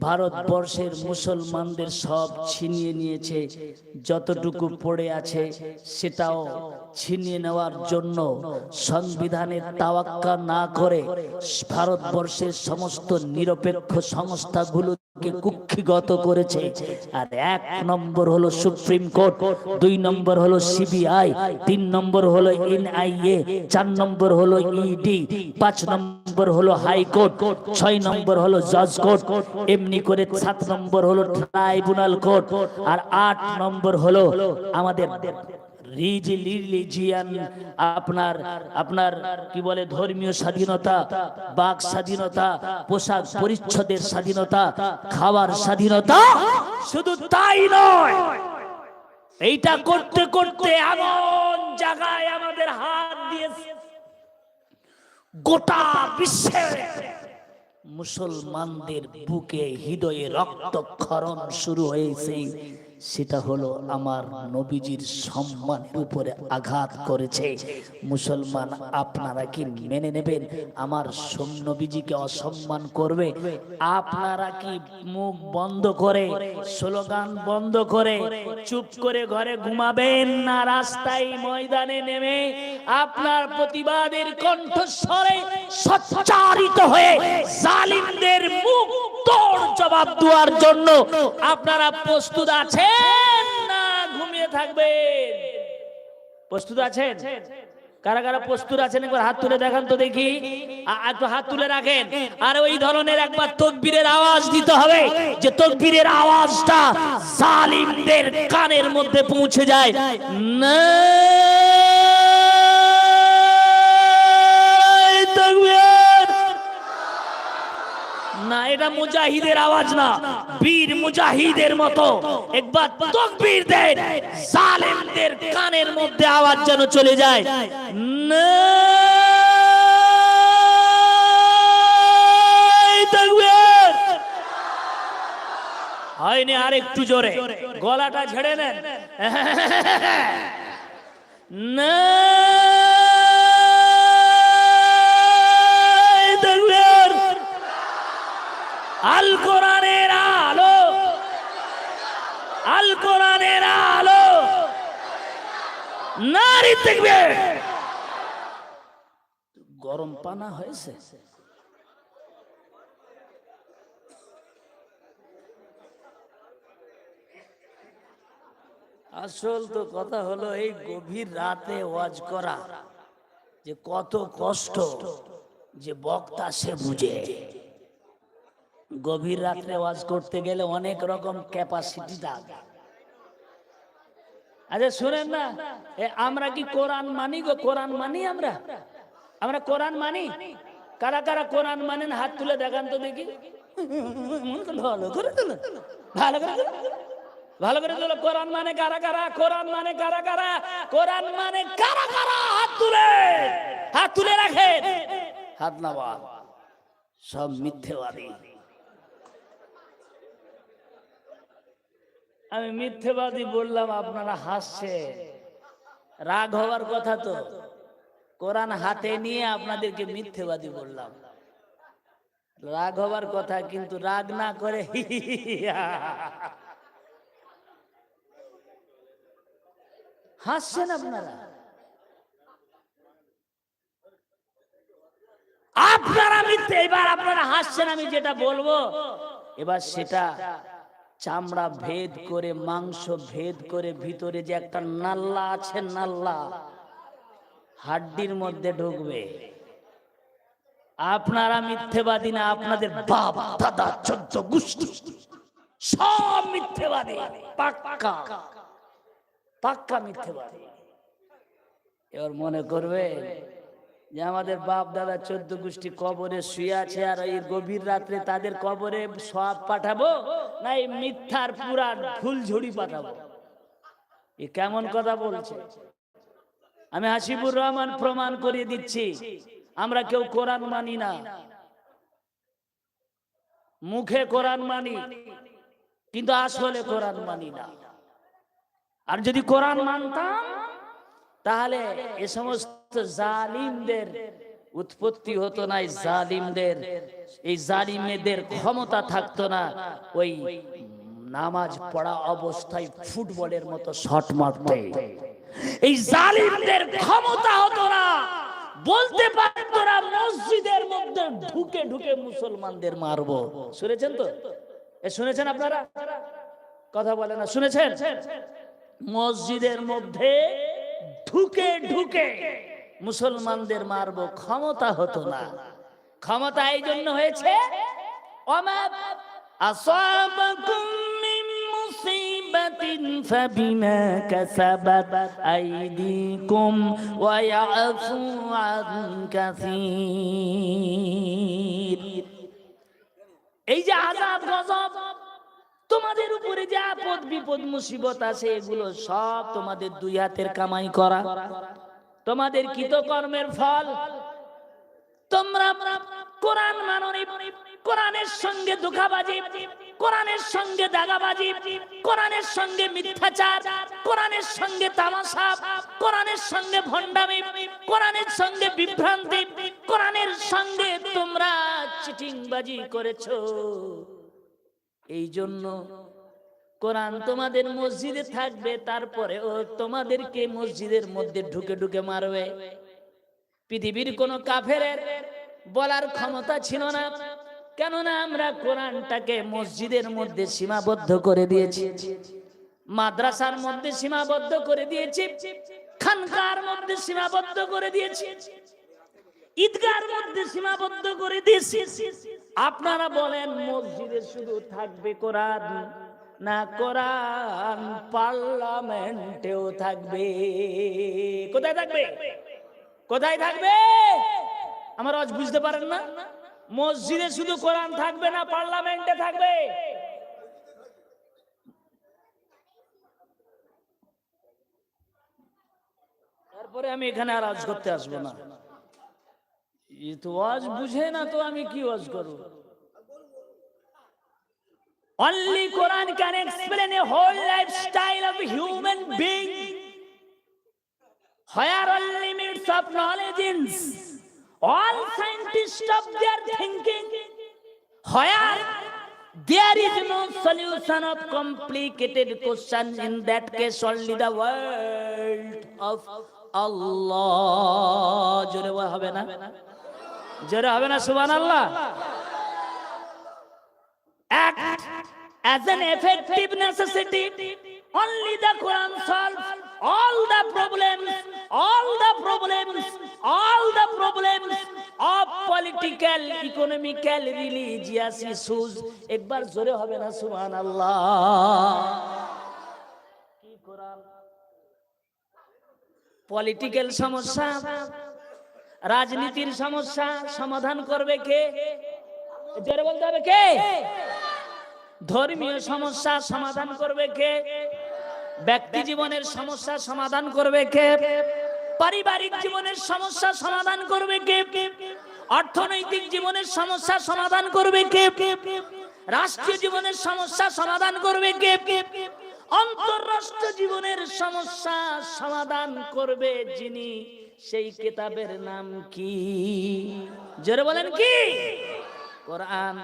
ভারতবর্ষের মুসলমানদের সব ছিনিয়ে নিয়েছে, যতটুকু পড়ে আছে সেটাও ছিনিয়ে নেওয়ার জন্য সংবিধানের তাওয়াক্কা না করে ভারতবর্ষের সমস্ত নিরপেক্ষ সংস্থাগুলোকে কুক্ষিগত করেছে। আর 1 নম্বর হলো সুপ্রিম কোর্ট, 2 নম্বর হলো সিবিআই, 3 নম্বর হলো এনআইএ, 4 নম্বর হলো ইডি, 5 নম্বর হলো হাইকোর্ট, 6 নম্বর হলো জজ কোর্ট, এমনি করে 7 নম্বর হলো ট্রাইব্যুনাল কোর্ট, আর 8 নম্বর হলো আমাদের রিলিজিয়ান, আপনার আপনার কি বলে, ধর্মীয় স্বাধীনতা, বাক স্বাধীনতা, পোশাক পরিচ্ছদের স্বাধীনতা, খাওয়ার স্বাধীনতা। শুধু তাই নয়, এইটা করতে করতে এমন জায়গায় আমাদের হাত দিয়েছে, গোটা বিশ্বে মুসলমানদের বুকে হৃদয়ে রক্তক্ষরণ শুরু হয়েছে। সেটা হলো আমার নবীজির সম্মানের উপরে আঘাত করেছে। মুসলমান আপনারা কি মেনে নেবেন আমার নবীজিকে অসম্মান করবে? আপনারা কি মুখ বন্ধ করে, স্লোগান বন্ধ করে, চুপ করে ঘরে ঘুমাবেন, না রাস্তায় ময়দানে নেমে আপনার প্রতিবাদের কণ্ঠস্বরে সচ্চারিত হয়ে জালিমদের মুখ তোড় জবাব দেওয়ার জন্য আপনারা প্রস্তুত আছেন, না ঘুমিয়ে থাকবেন? প্রস্তুত আছেন? কারা কারা প্রস্তুত আছেন একবার হাত তুলে দেখান তো দেখি। একটু হাত তুলে রাখেন। আর ওই ধরনের একবার তাকবীরের আওয়াজ দিতে হবে, যে তাকবীরের আওয়াজটা জালিমদের কানের মধ্যে পৌঁছে যায়। না না, এটা মুজাহিদের আওয়াজ না, বীর মুজাহিদের মতো একবার তাকবীর দেন, জালেমদের কানের মধ্যে আওয়াজ যেন চলে যায়। না তাকবীর হয়নি, আর একটু জোরে গলাটা ঝেড়ে নেন। না আল কোরআনের আলো, আল কোরআনের আলো, নারী তাকবীর। গরম পানা হয়েছে। আসল তো কথা হলো এই গভীর রাতে ওয়াজ করা যে কত কষ্ট, যে বক্তা সে বুঝে। গভীর রাত্রে ওয়াজ করতে গেলে অনেক রকম ক্যাপাসিটি লাগে। আচ্ছা শুনেন না, আমরা কি কোরআন মানি গো? কোরআন মানি আমরা? আমরা কোরআন মানি? কারা কারা কোরআন মানেন হাত তুলে দেখান তো দেখি। ভালো করে তুলো, ভালো করে তুলো, ভালো করে তুলো। কোরআন মানে কারা কারা? কোরআন মানে কারা কারা? কোরআন মানে কারা কারা? হাত তুলে, হাত তুলে রাখেন। হাত নামা, সব মিথ্যেবাদী। আমি মিথ্যেবাদী বললাম, আপনারা হাসছে, রাগ হওয়ার কথা তো। কোরআন হাতে নিয়ে আপনাদেরকে মিথ্যেবাদী বললাম, রাগ হওয়ার কথা, কিন্তু রাগ না করে হাসছেন আপনারা। আপনারা মিথ্যে, এবার আপনারা হাসছেন। আমি যেটা বলবো এবার সেটা চামড়া ভেদ করে, মাংস ভেদ করে, ভিতরে যে একটা নাল্লা আছে, নাল্লা হাড্ডির মধ্যে ঢুকবে। আপনারা মিথ্যেবাদী না, আপনাদের বাপ দাদা 14 গোষ্ঠী সব মিথ্যেবাদী, পাক্কা পাক্কা মিথ্যেবাদী। এবার মনে করবে যে আমাদের বাপ দাদা 14 গোষ্ঠী কবরে শুয়ে আছে, আর এই গভীর রাত্রে তাদের কবরে সওয়াব পাঠাবো, না এই মিথ্যার পুরা ফুলঝুড়ি পাঠাবো? এ কেমন কথা বলছে? আমি হাসিবুর রহমান প্রমাণ করিয়ে দিচ্ছি, আমরা কেউ কোরআন মানি না। মুখে কোরআন মানি, কিন্তু আসলে কোরআন মানি না। আর যদি কোরআন মানতাম তাহলে এ সমস্ত জালিমদের উৎপত্তি হতো না এই জালিমদের, এই জালিমেদের ক্ষমতা থাকতো না ওই নামাজ পড়া অবস্থায় ফুটবলের মতো শট মারতে। এই জালিমদের ক্ষমতা হতো না, বলতে পারতো না মসজিদের মধ্যে ঢুকে ঢুকে মুসলমানদের মারবো। শুনেছেন তো? শুনেছেন আপনারা? কথা বলে না, শুনেছেন? মসজিদের মধ্যে ঢুকে ঢুকে মুসলমানদের মারবো, ক্ষমতা হতো না। ক্ষমতা এই জন্য হয়েছে, ওমা আসাবাকুম মিন মুসিবাতিন ফাবিমা কাসাবাত আইদিকুম ওয়া ইয়াফু আন কাসীর। এই যে আযাব গজব তোমাদের উপরে যে আপদ বিপদ মুসিবত আছে, এগুলো সব তোমাদের দুই হাতের কামাই করা, তোমাদের কৃতকর্মের ফল। তোমরা কোরআন মানোনি, কোরআনের সঙ্গে ধোঁকাবাজি, কোরআনের সঙ্গে দাগাবাজি, কোরআনের সঙ্গে মিথ্যাচার, কোরআনের সঙ্গে তামাশা, কোরআনের সঙ্গে ভণ্ডামি, কোরআনের সঙ্গে বিভ্রান্তি, কোরআনের সঙ্গে তোমরা চিটিংবাজি করেছো। এই জন্য কোরআন তোমাদের মসজিদে থাকবে, তারপরে ও তোমাদেরকে মসজিদের মধ্যে ঢুকে ঢুকে মারবে। পৃথিবীর কোন কাফেরের বলার ক্ষমতা ছিল না, কেননা আমরা কোরআনটাকে মসজিদের মধ্যে সীমাবদ্ধ করে দিয়েছি, মাদ্রাসার মধ্যে সীমাবদ্ধ করে দিয়েছি, খানকার মধ্যে সীমাবদ্ধ করে দিয়েছি, ঈদগার মধ্যে সীমাবদ্ধ করে দিয়েছি। আপনারা বলেন মসজিদে শুধু থাকবে কোরআন, না কোরআন পার্লামেন্টেও থাকবে? কোথায় থাকবে? কোথায় থাকবে? আমার আজ বুঝতে পারেন না? মসজিদে শুধু কোরআন থাকবে না পার্লামেন্টে থাকবে? তারপরে আমি এখানে আর আজ করতে আসবো না। এই তো আজ বুঝে না, তো আমি কি আজ করব? Only Quran can explain a whole lifestyle of a human being, where all limits of knowledge is, all scientists stop their thinking, where there is no solution of complicated questions. In that case only the word of Allah. জোরে হবে না? জোরে হবে না? সুবহানাল্লাহ। Act as an effective necessity. Only the Quran solves all the problems, all the problems, all the problems of political, economical, religious issues. একবার জোরে হবে না? সুবহানাল্লাহ। কি কোরআন পলিটিক্যাল সমস্যা, রাজনীতির সমস্যা সমাধান করবে কে? জোরে বলতে হবে কে? ধর্মীয় সমস্যা সমাধান করবে কে? ব্যক্তি জীবনের সমস্যা সমাধান করবে কে? পারিবারিক জীবনের সমস্যা সমাধান করবে কে? অর্থনৈতিক জীবনের সমস্যা সমাধান করবে কে? রাষ্ট্রীয় জীবনের সমস্যা সমাধান করবে কে? আন্তঃরাষ্ট্রীয় জীবনের সমস্যা সমাধান করবে যিনি, সেই কিতাবের নাম কি? জোরে বলেন কি? কোরআন।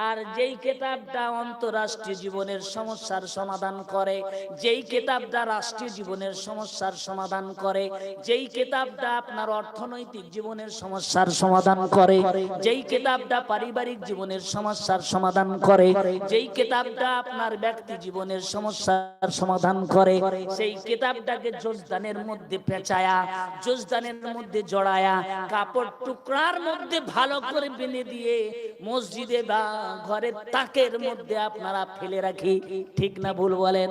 আর যেই কিতাবটা আন্তঃরাষ্ট্রীয় জীবনের সমস্যার সমাধান করে, যেই কিতাবটা রাষ্ট্রীয় জীবনের সমস্যার সমাধান করে, যেই কিতাবটা আপনার অর্থনৈতিক জীবনের সমস্যার সমাধান করে, যেই কিতাবটা পারিবারিক জীবনের সমস্যার সমাধান করে, যেই কিতাবটা আপনার ব্যক্তি জীবনের সমস্যার সমাধান করে, সেই কিতাবটাকে জোজদানের মধ্যে পেঁচায়া, জোজদানের মধ্যে জড়ায়া, কাপড় টুকরার মধ্যে ভালো করে বেঁধে দিয়ে মসজিদে বা ঘরের তাকের মধ্যে আপনারা ফেলে রাখি। ঠিক না ভুল বলেন?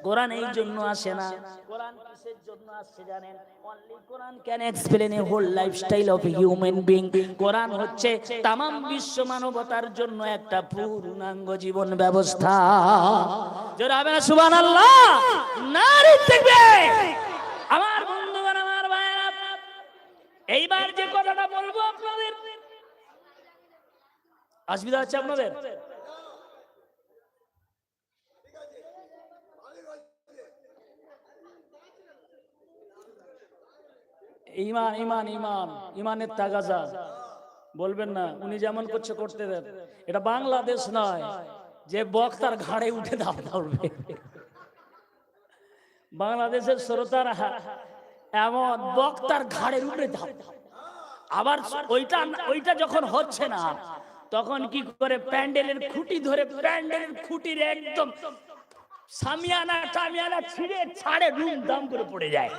কোরআন এই জন্য আসে না। কোরআন কিসের জন্য আসছে জানেন? Only Quran can explain a whole lifestyle of a human being. Quran হচ্ছে তামাম বিশ্ব মানবতার জন্য একটা পূর্ণাঙ্গ জীবন ব্যবস্থা। যারা হবে না সুবহানাল্লাহ, নারে তাকবীর। আমার বন্ধুগণ, আমার ভাইরা, এইবার যে কথাটা বলবো আপনাদের অসুবিধা হচ্ছে আপনাদের? ইমান ইমান ইমান ইমানের তাগাজা বলবেন না, উনি যেমন করছে করতে দেন। এটা বাংলাদেশ নয় যে বক্তার ঘাড়ে উঠে দাঁড়াবে। বাংলাদেশের শ্রোতারা এমন বক্তার ঘাড়ে উঠে দাঁড়াবে। আবার ওইটা যখন হচ্ছে না, তখন কি করে প্যান্ডেলের খুঁটি ধরে প্যান্ডেলের খুঁটির একদম সামিয়ানা টামিয়ানা ছিঁড়ে ছাড়ে রুম দাম করে পড়ে যায়।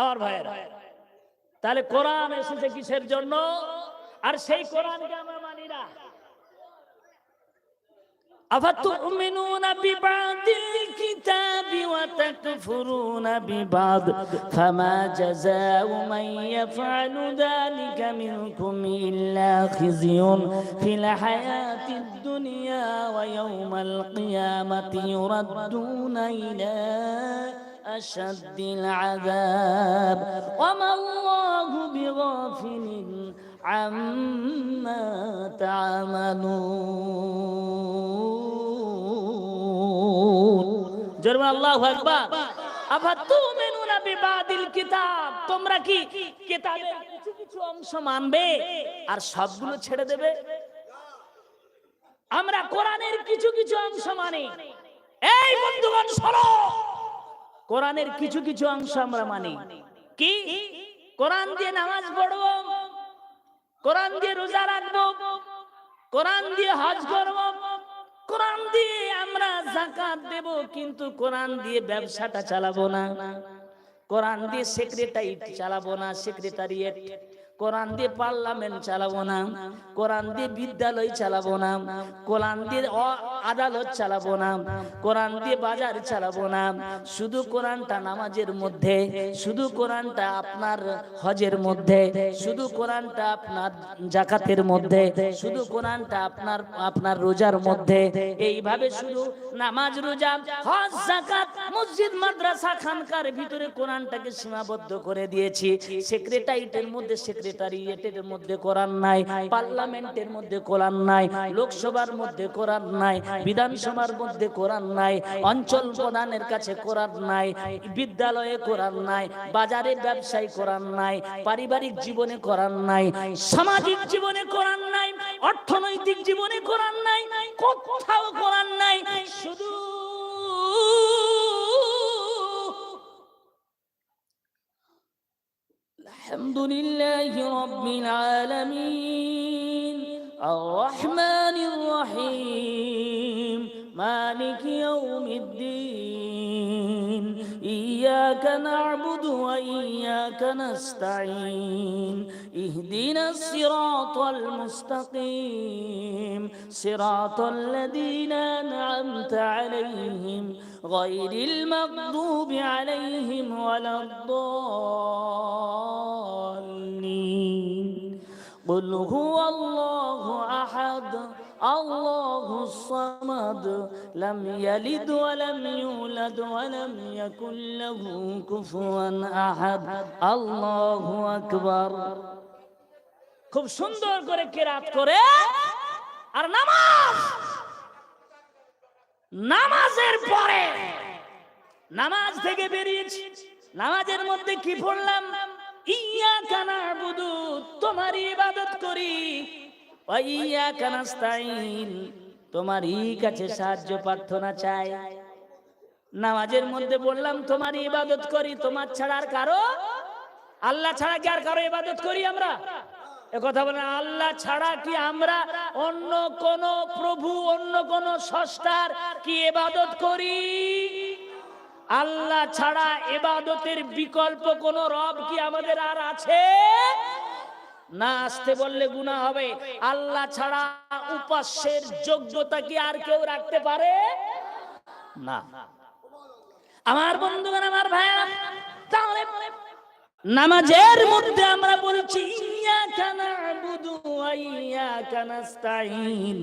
আমার ভাইয়েরা, তাহলে কোরআন এসেছে কিসের জন্য? আর সেই কোরআনকে আমরা মানি না। আফাতুমিনুনা বিবাদিল কিতাবি ওয়া তাকফুরুনা বিবাদ ফামা জাযাউ মান ইয়াফআলু যালিকা মিনকুম ইল্লা খিজিয়ুন ফিল হায়াতিদ দুনিয়া ওয়া ইয়াওমাল কিয়ামাতি ইউরাদ্দুনা ইলা আশাদ্দিল আযাব ওয়া মাল্লাহু বিগাফিলিন আম্মা তা'মালুন। জোরে আল্লাহু আকবার। আফাতুমিনুনা বিবাদিল কিতাব, তোমরা কি কিতাবের কিছু কিছু অংশ মানবে আর সবগুলো ছেড়ে দেবে? আমরা কোরআনের কিছু কিছু অংশ মানি। এই বন্ধুগণ শোনো, কোরআনের কিছু কিছু অংশ আমরা মানি। কি? কোরআন দিয়ে নামাজ পড়বো, কোরআন দিয়ে রোজা রাখবো, কোরআন দিয়ে হজ করব, কোরআন দিয়ে আমরা যাকাত দেব, কিন্তু কোরআন দিয়ে ব্যবসাটা চালাবো না, কোরআন দিয়ে সেক্রেটারিয়েট চালাবো না, সেক্রেটারিয়েট, কোরআন দিয়ে পার্লামেন্ট চালাবো না, কোরআন দিয়ে বিদ্যালয় চালাবো না, কোরআন দিয়ে আদালত চালাবো না, কোরআন দিয়ে বাজার চালাবো না। শুধু কোরআনটা নামাজের মধ্যে, শুধু কোরআনটা আপনার হজের মধ্যে, শুধু কোরআনটা আপনার যাকাতের মধ্যে, শুধু কোরআনটা আপনার রোজার মধ্যে। এইভাবে শুধু নামাজ, রোজা, হজ, যাকাত, মসজিদ, মাদ্রাসা, খানকার ভিতরে কোরআনটাকে সীমাবদ্ধ করে দিয়েছি। সেক্রেটারিয়েটের মধ্যে সেক্রেটারিয়েটের মধ্যে কোরআন নাই, পার্লামেন্টের মধ্যে কোরআন নাই, লোকসভার মধ্যে কোরআন নাই, বিধানসভার মধ্যে কোরআন নাই, অঞ্চল প্রধানের কাছে কোরআন নাই, বিদ্যালয়ে কোরআন নাই, বাজারে ব্যবসায় কোরআন নাই, পারিবারিক জীবনে কোরআন নাই, সামাজিক জীবনে কোরআন নাই, অর্থনৈতিক জীবনে কোরআন নাই, কোথাও কোরআন নাই। শুধু আলহামদুলিল্লাহি রাব্বিল আলামিন আর রহমানির রহিম মালিকি ইয়াউমিদ্দিন ইয়্যাকা না'বুদু ওয়া ইয়্যাকা নাস্তাঈন ইহদিনাস সিরাতাল মুস্তাকিম সিরাতাল লাযীনা আন'আমতা আলাইহিম গায়রিল মাগদুবি আলাইহিম ওয়ালাদ-দাল্লিন قل هو الله أحد الله الصمد لم يلد ولم يولد ولم يكن له كفوا أحد الله أكبر। খুব সুন্দর করে কিরাত করে। আর নামাজের পরে নামাজ থেকে বেরিয়েছি, নামাজের মধ্যে কি পড়লাম? ইয়্যাকা না'বুদু, তোমারই ইবাদত করি, ওয়া ইয়্যাকা নাস্তাঈন, তোমারই কাছে সাহায্য প্রার্থনা চাই। নামাজের মধ্যে বললাম তোমারই ইবাদত করি, তোমার ছাড়া আর কারো, আল্লাহ ছাড়া কি আর কারো ইবাদত করি আমরা? একথা বলেন, আল্লাহ ছাড়া কি আমরা অন্য কোন প্রভু, অন্য কোন স্রষ্টার কি ইবাদত করি? আল্লাহ ছাড়া ইবাদতের বিকল্প কোন রব কি আমাদের আর আছে? না, আসতে বললে গুনাহ হবে। আল্লাহ ছাড়া উপাস্যের যোগ্যতা কি আর কেউ রাখতে পারে না? আমার বন্ধুগণ, আমার ভাইরা, তাহলে নামাজের মধ্যে আমরা বলছি ইয়্যাকা না'বুদু ওয়া ইয়্যাকা নাস্তাঈন,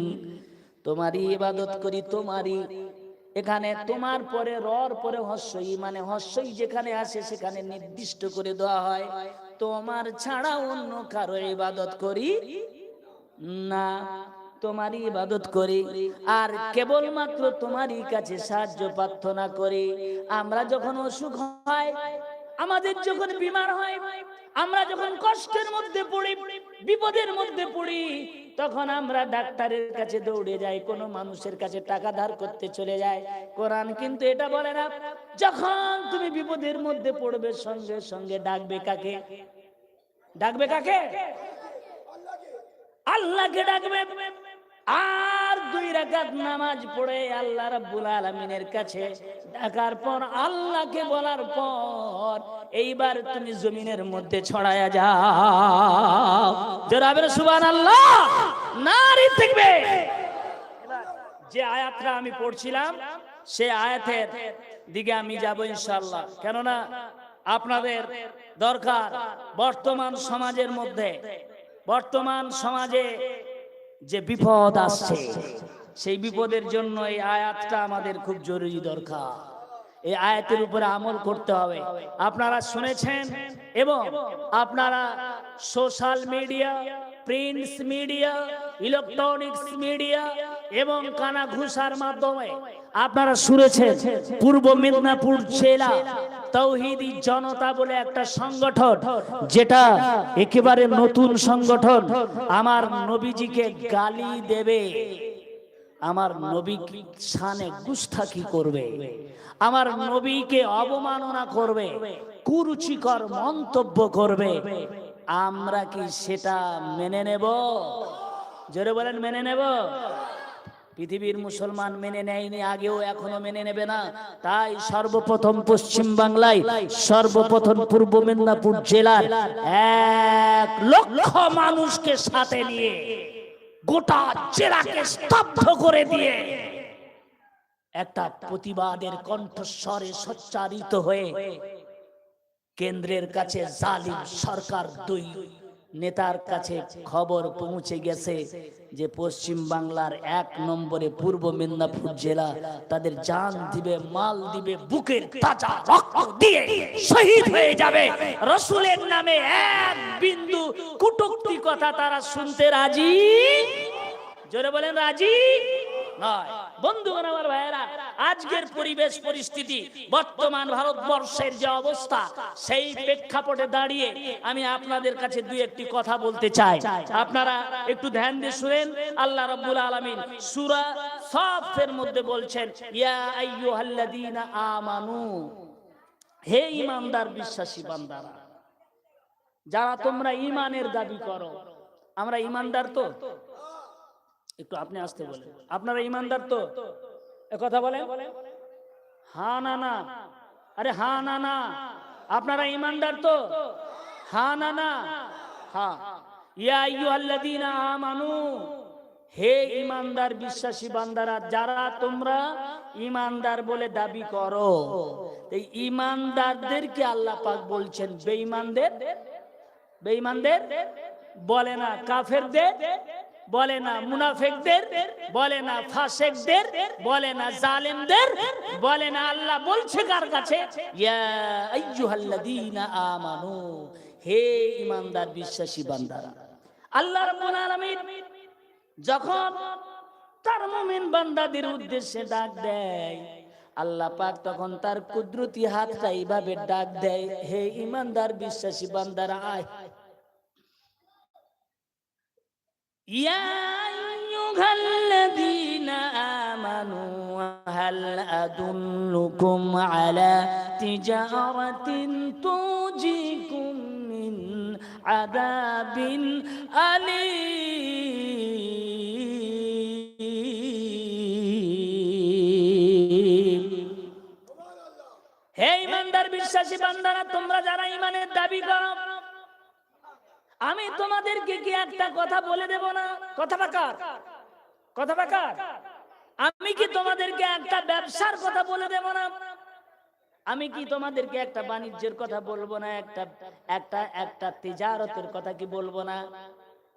তোমারই ইবাদত করি, তোমারই। এখানে তোমার পরে রর পরে হস্যই, মানে হস্যই যেখানে আসে সেখানে নির্দিষ্ট করে দেওয়া হয় তোমার ছাড়া অন্য কারো ইবাদত করি না। তোমারই ইবাদত করি আর কেবলমাত্র তোমারই কাছে সাহায্য প্রার্থনা করি। আমরা যখন অসুখ হয়, আমাদের যখন বিমার হয়, আমরা যখন কষ্টের মধ্যে পড়ি, বিপদের মধ্যে পড়ি, তখন আমরা ডাক্তারের কাছে দৌড়ে যাই, কোনো মানুষের কাছে টাকা ধার করতে চলে যায়। কোরআন কিন্তু এটা বলে না, যখন তুমি বিপদের মধ্যে পড়বে সঙ্গে সঙ্গে ডাকবে কাকে? ডাকবে কাকে? আল্লাহকে ডাকবে। আর 2 রাকাত নামাজ পড়ে আল্লাহ রাব্বুল আলামিনের কাছে ডাকার পর, আল্লাহকে বলার পর, এইবার তুমি জমিনের মধ্যে ছড়ায়া যাও। জোরে বলো সুবহানাল্লাহ, নারী থাকবে। যে আয়াতটা আমি পড়ছিলাম সেই আয়াতের দিকে আমি যাব ইনশাআল্লাহ, কেননা আপনাদের দরকার বর্তমান সমাজের মধ্যে, বর্তমান সমাজে যে বিপদ আসছে, সেই বিপদের জন্য এই আয়াতটা আমাদের খুব জরুরি দরকার। এই আয়াতের উপরে আমল করতে হবে। আপনারা শুনেছেন এবং আপনারা social media, prints media, electronics media এবং কানা ঘুষার মাধ্যমে আপনারা শুনেছেন পূর্ব মেদিনীপুর জেলা তৌহিদি জনতা বলে একটা সংগঠন, যেটা একেবারে নতুন সংগঠন, আমার নবীজিকে গালি দেবে, আমার নবী শানে গুস্তাখি করবে, আমার নবীকে অবমাননা করবে, কুরুচিকর মন্তব্য করবে। আমরা কি সেটা মেনে নেব? জোরে বলেন, মেনে নেব? পৃথিবীর মুসলমান মেনে নেয়নি আগেও, এখনো মেনে নেবে না। তাই সর্বপ্রথম পশ্চিম বাংলায়, সর্বপ্রথম পূর্ব মেদিনীপুর জেলার 1 লক্ষ মানুষকে সাথে নিয়ে গোটা জেলাকে স্তব্ধ করে দিয়ে একটা প্রতিবাদের কণ্ঠস্বরে সোচ্চারিত হয়ে কেন্দ্রের কাছে জালিম সরকার 2 নেতার কাছে খবর পৌঁছে গেছে যে পশ্চিম বাংলার 1 নম্বরে পূর্ব মেদিনীপুর জেলা তাদের জান দিবে, মাল দিবে, বুকের তাজা রক্ত দিয়ে শহীদ হয়ে যাবে। রাসূলের নামে 1 বিন্দু কটূক্তি কথা তারা শুনতে রাজি। জোরে বলেন, রাজি নয়। বন্ধুগণ, আমার ভাইয়েরা, আজকের পরিবেশ পরিস্থিতি, বর্তমান ভারতবর্ষের যে অবস্থা, সেই প্রেক্ষাপটে দাঁড়িয়ে আমি আপনাদের কাছে 2-1টি কথা বলতে চাই। আপনারা একটু ধ্যান দিয়ে শুনেন। আল্লাহ রাব্বুল আলামিন সূরা সাফের মধ্যে বলছেন, ইয়া আইয়ুহাল্লাযীনা আমানু, হে ঈমানদার বিশ্বাসী বান্দারা, যারা তোমরা ঈমানের দাবি করো। আমরা ঈমানদার তো? একটু আপনি আসতে বলেন, আপনারা ঈমানদার তো? কথা বলেন, হ্যাঁ না না? আরে হ্যাঁ না না? আপনারা ঈমানদার তো? হ্যাঁ না না? হ্যাঁ। ইয়া আইয়ুহাল্লাযীনা আমানু, হে ঈমানদার বিশ্বাসী বান্দারা, যারা তোমরা ঈমানদার বলে দাবি করো। এই ঈমানদারদেরকে আল্লাহ পাক বলছেন বেঈমানদের, বেঈমানদের বলে না, কাফেরদের বলে না, মুনাফিকদের বলে না, ফাসিকদের বলে না, জালেমদের বলে না। আল্লাহ বলছে কার কাছে? ইয়া আইয়ুহাল্লাযীনা আমানু, হে ঈমানদার বিশ্বাসী বান্দারা। আল্লাহ রাব্বুল আলামিন যখন তার মুমিন বান্দাদের উদ্দেশ্যে ডাক দেয়, আল্লাহ পাক তখন তার কুদরতি হাতটা এইভাবে ডাক দেয়, হে ঈমানদার বিশ্বাসী বান্দারা আয়। ইয়া আইয়ুহাল্লাযীনা আমানু হাল আদুল্লুকুম আলা তিজারাতিন তুজিকুম মিন আযাবিন আলীম। হে ঈমানদার বিশ্বাসী বান্দারা, তোমরা যারা ঈমানের দাবি করো, আমি তোমাদেরকে কি একটা কথা বলে দেব না? কথাটা কার? কথাটা কার? আমি কি তোমাদেরকে একটা ব্যবসার কথা বলে দেব না? আমি কি তোমাদেরকে একটা বাণিজ্যের কথা বলবো না? একটা তিজারতের কথা কি বলবো না?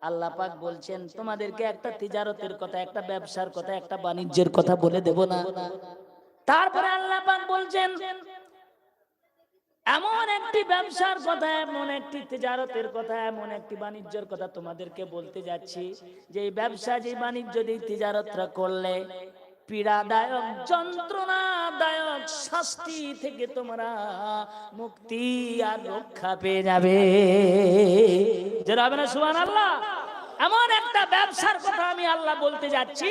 আল্লাহ পাক বলছেন তোমাদেরকে একটা তিজারতের কথা, একটা ব্যবসার কথা, একটা বাণিজ্যের কথা বলে দেব না? তারপরে আল্লাহ পাক বলছেন এমন একটি ব্যবসার কথা, এমন একটি তিজারতের কথা, এমন একটি বাণিজ্যের কথা তোমাদেরকে বলতে যাচ্ছি, যে এই ব্যবসা, যে বাণিজ্য, যে তিজারতরা করলে পীড়াদায়ক, যন্ত্রণাদায়ক শাস্তি থেকে তোমরা মুক্তি আর রক্ষা পেয়ে যাবে। যারা হবে না সুবহানাল্লাহ। এমন একটা ব্যবসার কথা আমি আল্লাহ বলতে যাচ্ছি।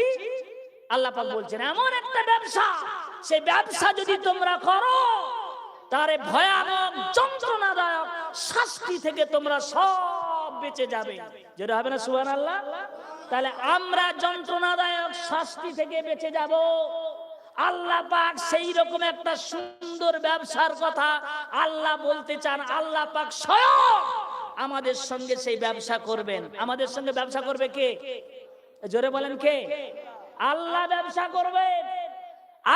আল্লাহ পাক বলছেন এমন একটা ব্যবসা, সেই ব্যবসা যদি তোমরা করো তারে ভয়ানক যন্ত্রণাদায়ক শাস্তি থেকে তোমরা সব বেঁচে যাবে। যেটা হবে না সুবহানাল্লাহ। তাহলে আমরা যন্ত্রণাদায়ক শাস্তি থেকে বেঁচে যাব। আল্লাহ পাক সেই রকম একটা সুন্দর ব্যবসার কথা আল্লাহ বলতে চান। আল্লাহ পাক স্বয়ং আমাদের সঙ্গে সেই ব্যবসা করবেন। আমাদের সঙ্গে ব্যবসা করবে কে? জোরে বলেন কে? আল্লাহ ব্যবসা করবে।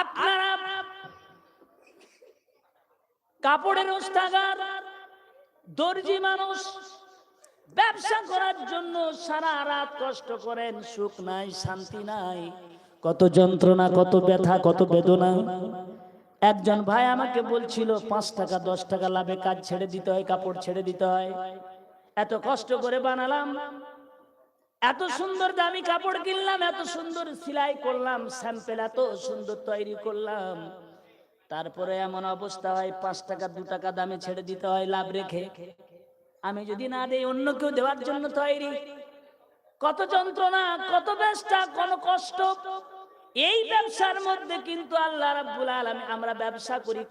আপনারা কাপড়ের ওস্তাগার, দর্জি মানুষ, ব্যবসা করার জন্য সারা রাত কষ্ট করেন, সুখ নাই, শান্তি নাই, কত যন্ত্রণা, কত ব্যথা, কত বেদনা। একজন ভাই আমাকে বলছিল 5 টাকা 10 টাকা লাভে কাজ ছেড়ে দিতে হয়, কাপড় ছেড়ে দিতে হয়। এত কষ্ট করে বানালাম, এত সুন্দর দামি কাপড় কিনলাম, এত সুন্দর সেলাই করলাম, স্যাম্পল এত সুন্দর তৈরি করলাম, তারপরে এমন অবস্থা হয় 5 টাকা 2 টাকা দামে ছেড়ে দিতে হয় লাভ রেখে। আমি যদি না দেই অন্য কেউ দেওয়ার জন্য তৈরি। কত যন্ত্রণা, কত ব্যস্তা, কত কষ্ট। এই ব্যবসার মধ্যে কিন্তু আল্লাহ রাব্বুল আলামিন, আমরা ব্যবসা করি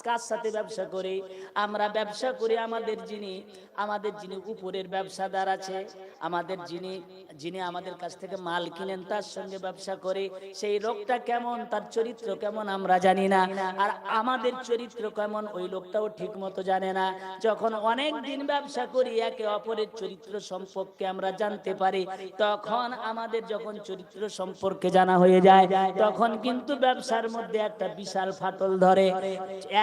কার সাথে ব্যবসা করি? আমরা ব্যবসা করি আমাদের যিনি উপরের ব্যবসাদার আছে, আমাদের যিনি আমাদের কাছ থেকে মাল কিনেন, তার সঙ্গে ব্যবসা করি। সেই লোকটা কেমন, তার চরিত্র কেমন আমরা জানি না, আর আমাদের চরিত্র কেমন ওই লোকটাও ঠিক মতো জানে না। যখন অনেক দিন ব্যবসা করি, একে অপরের চরিত্র সম্পর্কে আমরা জানতে পারি, তখন আমাদের যখন চরিত্র সম্পর্কে জানা হয়ে যায়, তখন কিন্তু ব্যবসার মধ্যে একটা বিশাল ফাটল ধরে।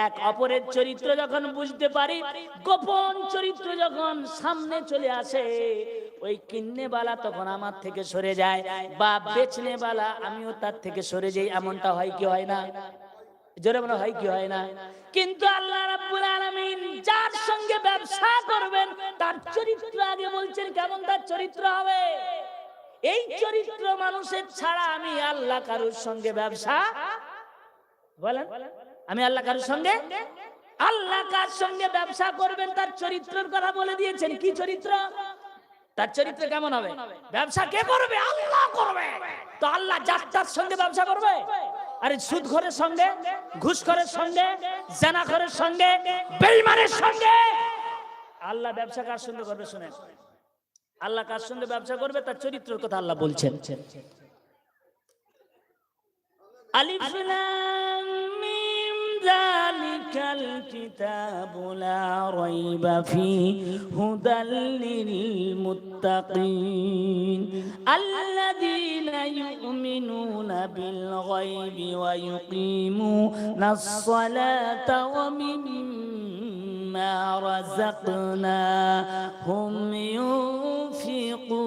এক অপরের চরিত্র যখন বুঝতে পারি, গোপন চরিত্র যখন সামনে চলে আসে, ওই কিন্নেবালা তখন আমার থেকে সরে যায়, বা বেচনেবালা আমিও তার থেকে সরে যাই। এমনটা হয় কি হয় না? জোরে বলো, হয় কি হয় না? কিন্তু আল্লাহ রাব্বুল আলামিন যার সঙ্গে ব্যবসা করবেন, তার চরিত্র আগে বলছেন কেমন তার চরিত্র হবে। এই চরিত্র মানুষের ছাড়া আমি আল্লাহ কারোর সঙ্গে ব্যবসা, বলেন, আমি আল্লাহ কারোর সঙ্গে, আল্লাহ কার সঙ্গে ব্যবসা করবেন তার চরিত্রের কথা বলে দিয়েছেন। কি চরিত্র? তার চরিত্র কেমন হবে? ব্যবসা কে করবে? আল্লাহ করবে। তো আল্লাহ যার সঙ্গে ব্যবসা করবে? আরে সুদখোরের সঙ্গে, ঘুষখোরের সঙ্গে, জানাখোরের সঙ্গে, বেঈমানের সঙ্গে আল্লাহ ব্যবসা কার সঙ্গে করবে? শুনেন, আল্লাহ কার সঙ্গে ব্যবসা করবে তার চরিত্রের কথা আল্লাহ বলছেন। আলিফ লাম মিম যালিকাল কিতাবু লা রাইবা ফীহি হুদাল লিল মুত্তাকিন আল্লাযীনা ইউমিনুনা বিল গায়বি ওয়া ইউকিমুনাস সালাতা ওয়া মিম্মা রাযাকনাহুম ইউনফিকুন।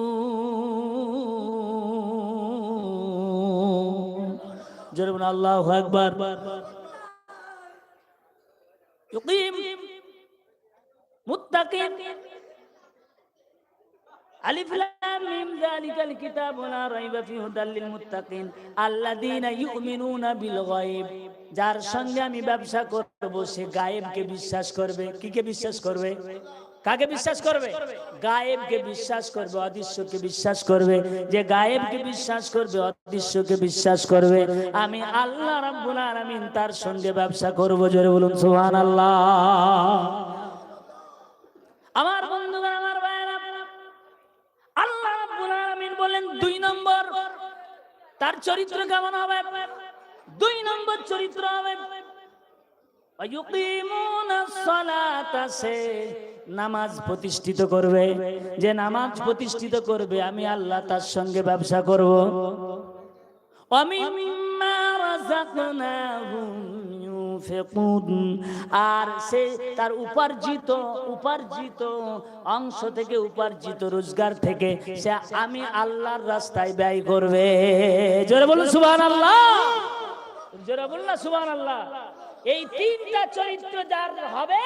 জোরে বলুন আল্লাহু আকবার। ইউকিম, মুত্তাকিন, আলিফ লাম মিম যালিকাল কিতাবু লা রাইবা ফীহি হুদাল লিল মুত্তাকিন আল্লাযীনা ইউমিনুনা বিল গায়ব। যার সঙ্গে আমি ব্যবসা করব সে গায়েবকে বিশ্বাস করবে। কিকে বিশ্বাস করবে? কাকে বিশ্বাস করবে? গায়েবকে বিশ্বাস করবে, অদৃশ্যকে বিশ্বাস করবে। যে গায়েবকে বিশ্বাস করবে, অদৃশ্যকে বিশ্বাস করবে, আমি আল্লাহ রাব্বুল আলামিন তার সঙ্গে ব্যবসা করব। জোরে বলুন সুবহানাল্লাহ। আমার বন্ধুগণ, আমার ভাইরা, আল্লাহ রাব্বুল আলামিন বলেন 2 নম্বর তার চরিত্র কেমন হবে? 2 নম্বর চরিত্র হবে নামাজ প্রতিষ্ঠিত করবে। যে নামাজ প্রতিষ্ঠিত করবে, আমি আল্লাহ তার সঙ্গে ব্যবসা করব। আর সে তার উপার্জিত অংশ থেকে, উপার্জিত রোজগার থেকে সে আমি আল্লাহর রাস্তায় ব্যয় করবে। জোরে বলুন সুবহানাল্লাহ। জোরে বলুন না সুবহানাল্লাহ। এই তিনটা চরিত্র যার হবে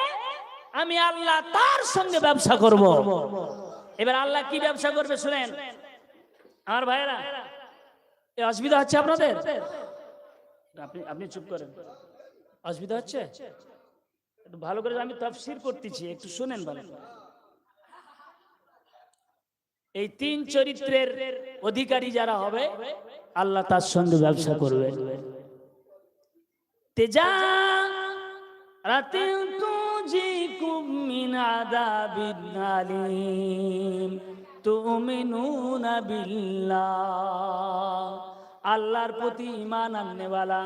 আমি আল্লাহ তার সঙ্গে ব্যবসা করব। এবার আল্লাহ কি ব্যবসা করবে শুনেন আমার ভাইরা, এই অসুবিধা হচ্ছে আপনাদের? আপনি আপনি চুপ করেন, অসুবিধা হচ্ছে? একটু ভালো করে আমি তাফসীর করতেছি, একটু শুনেন ভালো। এই তিন চরিত্রের অধিকারী যারা হবে আল্লাহ তার সঙ্গে ব্যবসা করবে। তেজা রাতিন তুজিকুম মিন আযাবিন আলীম তুমিনুনা বিল্লাহ। আল্লাহর প্রতি ঈমান আননেওয়ালা।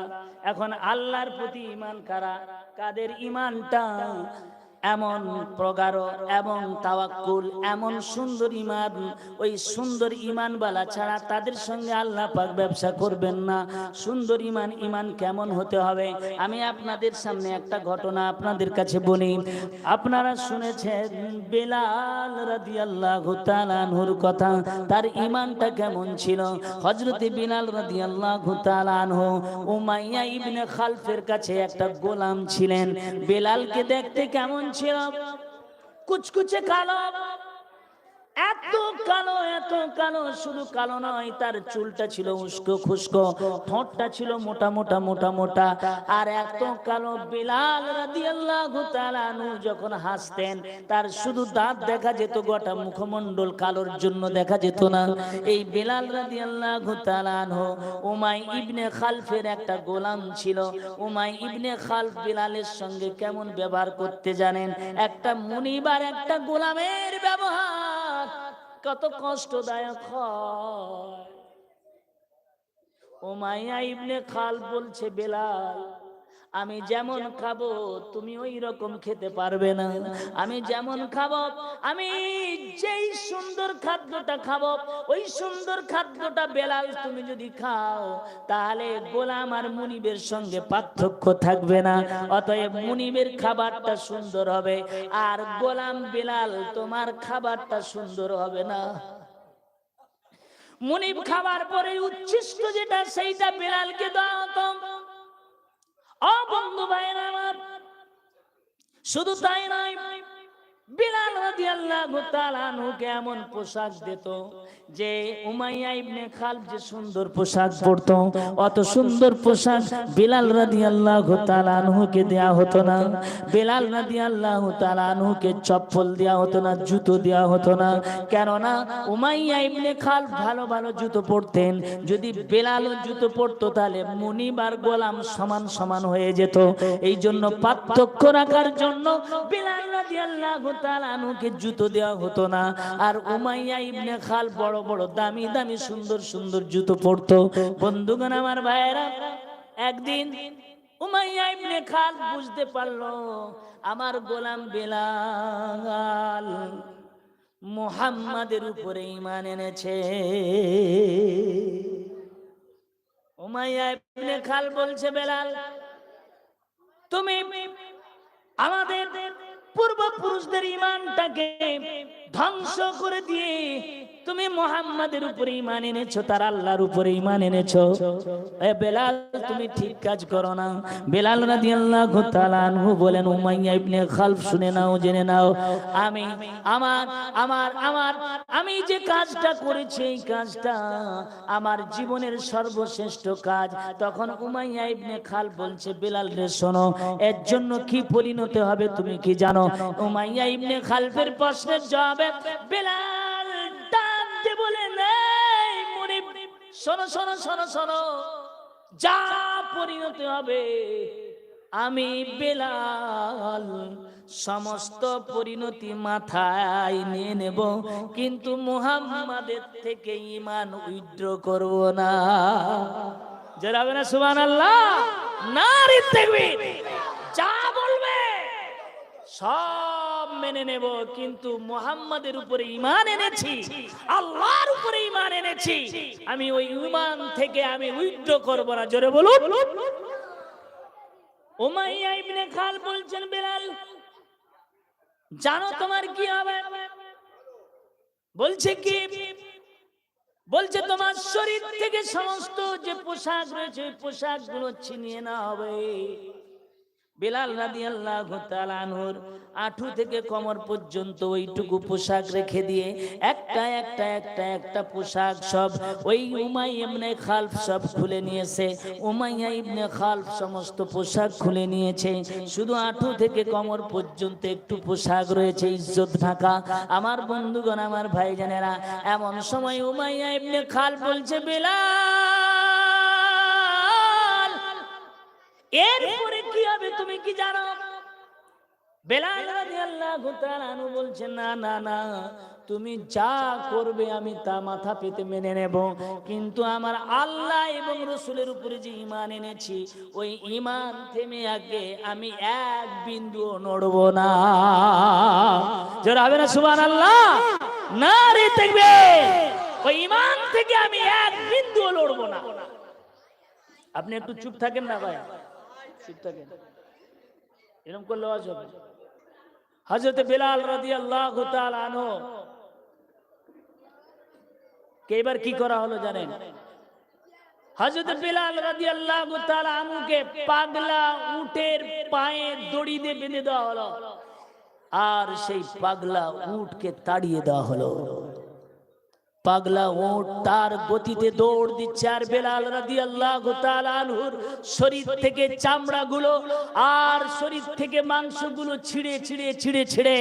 এখন আল্লাহর প্রতি ঈমান কারা, কাদের ঈমানটা এমন প্রগাঢ় এবং তাওয়াক্কুল, এমন সুন্দর ঈমান, ওই সুন্দর ঈমানওয়ালা ছাড়া তাদের সঙ্গে আল্লাহ পাক ব্যবসা করবেন না। সুন্দর ঈমান, ঈমান কেমন হতে হবে আমি আপনাদের সামনে একটা ঘটনা আপনাদের কাছে বলি। আপনারা শুনেছেন বেলাল রাদিয়াল্লাহু তাআলা আনহুর কথা, তার ঈমানটা কেমন ছিল। হযরতে বেলাল রাদিয়াল্লাহু তাআলা আনহু উমাইয়া ইবনে খালফের কাছে একটা গোলাম ছিলেন। বেলালকে দেখতে কেমন ছিল? কুচকুচে কালো, এত কালো, এত কালো, শুধু কালো নয়, তার চুলটা ছিল উস্কো খুস্কো, ঠোঁটটা ছিল মোটা মোটা মোটা মোটা, আর এত কালো। বেলাল রাদিয়াল্লাহু তাআলা আনহু যখন হাসতেন তার শুধু দাঁত দেখা যেত, গোটা মুখমণ্ডল কালোর জন্য দেখা যেত না। এই বেলাল রাদিয়াল্লাহু তাআলা আনহু উমাই ইবনে খালফের একটা গোলাম ছিল। উমাই ইবনে খালফ বেলালের সঙ্গে কেমন ব্যবহার করতে জানেন? একটা মুনিবার একটা গোলামের ব্যবহার কত কষ্টদায়ক হয়। উমাইয়া ইবনে খালফ বলছে, বেলাল আমি যেমন খাবো তুমি ওই রকম খেতে পারবে না। আমি যেমন খাবো, আমি যেই সুন্দর খাদ্যটা খাবো ওই সুন্দর খাদ্যটা বেলাল তুমি যদি খাও তাহলে গোলাম আর মুনিবের সঙ্গে পার্থক্য থাকবে না। অতএব মুনিবের খাবারটা সুন্দর হবে আর গোলাম বেলাল তোমার খাবারটা সুন্দর হবে না। মুনিব খাবার পরে উচ্ছিষ্ট যেটা সেইটা বেলালকে দেওয়া হতো। ও বন্ধু ভাইরা আমার, শুধু তাই নয়, বেলাল রাদিয়াল্লাহু তাআলা আনহুকে এমন পোশাক দিত যে উমাইয়া ইবনে খালফ যে সুন্দর পোশাক পরতো, অত সুন্দর পোশাক বেলাল রাদিয়াল্লাহু তাআলা আনহুকে দেয়া হতো না। বেলাল রাদিয়াল্লাহু তাআলা আনহুকে চপ্পল দেয়া হতো না, জুতো দেয়া হতো না। কেননা উমাইয়া ইবনে খালফ ভালো ভালো জুতো পরতেন, যদি বেলালও জুতো পরতো তাহলে মুনিব আর গোলাম সমান সমান হয়ে যেত। এই জন্য পার্থক্য রাখার জন্য বেলাল রাদিয়াল্লাহু তাআলা আনহুকে জুতো দেওয়া হতো না। আর উমাইয়া ইবনে খালফ বড় বড় দামি দামি সুন্দর সুন্দর জুতো পরতো। বন্ধুগণ আমার ভাইয়েরা, একদিন উমাইয়া ইবনে খালফ বুঝতে পারলো আমার গোলাম বেলাল মুহাম্মাদের উপরে ঈমান এনেছে। উমাইয়া ইবনে খালফ বলছে, বেলাল তুমি আমাদের পূর্বপুরুষদের ঈমানটাকে ধ্বংস করে দিয়ে তুমি মুহাম্মাদের উপরে ঈমান এনেছো, তার আল্লাহর উপরে ঈমান এনেছো। এ বেলাল তুমি ঠিক কাজ করো না। বেলাল রাদিয়াল্লাহু তাআলা আনহু বলেন, উমাইয়া ইবনে খালফ শুনে নাও, জেনে নাও, আমি আমার আমার আমার আমি যে কাজটা করেছি এই কাজটা আমার জীবনের সর্বশ্রেষ্ঠ কাজ। তখন উমাইয়া ইবনে খালফ বলছে, বেলাল রে শোনো, এর জন্য কি পরিণতি হবে তুমি কি জানো? উমাইয়া ইবনে খালফের প্রশ্নের জবাবে বেলাল ডাক দিয়ে বলেন, এই মুনিব শোনো শোনো শোনো শোনো, যা পরিণতি হবে আমি বেলাল সমস্ত পরিণতি মাথায় নিয়ে নেব, কিন্তু মুহাম্মাদের থেকে ঈমান উইথড্র করব না। যারা বলেন সুবহানাল্লাহ, নারে তাকবীর, যা বলবে সব মেনে নেব, কিন্তু মুহাম্মাদের উপরে ঈমান এনেছি, আল্লাহর উপরে ঈমান এনেছি, আমি ওই ঈমান থেকে আমি উইথড্র করব না। জোরে বলুন। উমাইয়া ইবনে খালফ বলছেন, বেলাল জানো তোমার কি হবে? বলছে কি? বলছে তোমার শরীর থেকে সমস্ত যে পোশাক রয়েছে ওই পোশাকগুলো ছিনিয়ে নেওয়া হবে, বেলাল রাদিয়াল্লাহু তাআলা আনহুর আঁঠু থেকে কোমর পর্যন্ত ওইটুকু পোশাক রেখে দিয়ে একটা পোশাক সব ওই উমাইয়া ইবনে খালফ সব খুলে নিয়েছে। উমাইয়া ইবনে খালফ সমস্ত পোশাক খুলে নিয়েছে, শুধু আঁঠু থেকে কোমর পর্যন্ত একটু পোশাক রয়েছে ইজ্জত ঢাকা। আমার বন্ধুগণ, আমার ভাইজানেরা, এমন সময় উমাইয়া ইবনে খালফ বলছে, বেলাল এরপরে কি হবে তুমি কি জানো? বেলাল রাদিয়াল্লাহু তাআলা আনহু বলছেন, না না না, তুমি যা করবে আমি তা মাথা পেতে মেনে নেব, কিন্তু আমার আল্লাহ এবং রাসূলের উপরে যে ঈমান এনেছি ওই ঈমান থেমে আগে আমি এক বিন্দু নড়ব না। জোরে হবে না সুবহানাল্লাহ? নারে তাকবীর! ওই ঈমান থেকে আমি এক বিন্দু নড়ব না। আপনি একটু চুপ থাকেন না ভাই, চুপ থাকেন, এরকম করলে আওয়াজ হবে। হযরত বেলাল রাদিয়াল্লাহু তাআলা আনহু কে এবার কি করা হলো জানেন? হযরত বেলাল রাদিয়াল্লাহু তাআলা আনহুকে পাগলা উটের পায়ে দড়ি দিয়ে বেঁধে দেওয়া হলো, আর সেই পাগলা উটকে তাড়িয়ে দেওয়া হলো। পাগলা উট তার গতিতে দৌড় দিচ্ছে, আর বেলাল রাদিয়াল্লাহু তাআলা আনহুর শরীর থেকে চামড়াগুলো আর শরীর থেকে মাংসগুলো ছিঁড়ে ছিঁড়ে ছিঁড়ে ছিঁড়ে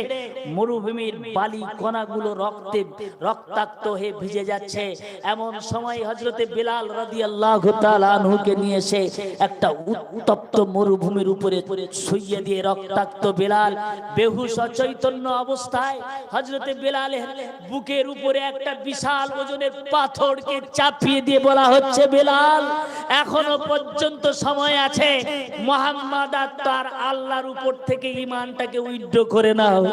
মরুভূমির বালি কণাগুলো রক্তে রক্তাক্ত হয়ে ভিজে যাচ্ছে। এমন সময় হযরতে বেলাল রাদিয়াল্লাহু তাআলা আনহুকে নিয়ে এসে একটা উত্তপ্ত মরুভূমির উপরে শুইয়ে দিয়ে রক্তাক্ত বেলাল বেহুশ অচৈতন্য অবস্থায় হযরতে বেলালের বুকের উপরে একটা বিশাল ওজনের পাথরকে চাপিয়ে দিয়ে বলা হচ্ছে, বেলাল এখনো পর্যন্ত সময় আছে, মুহাম্মদ আর তার আল্লাহর উপর থেকে ঈমানটাকে উইথড্র করে নাও।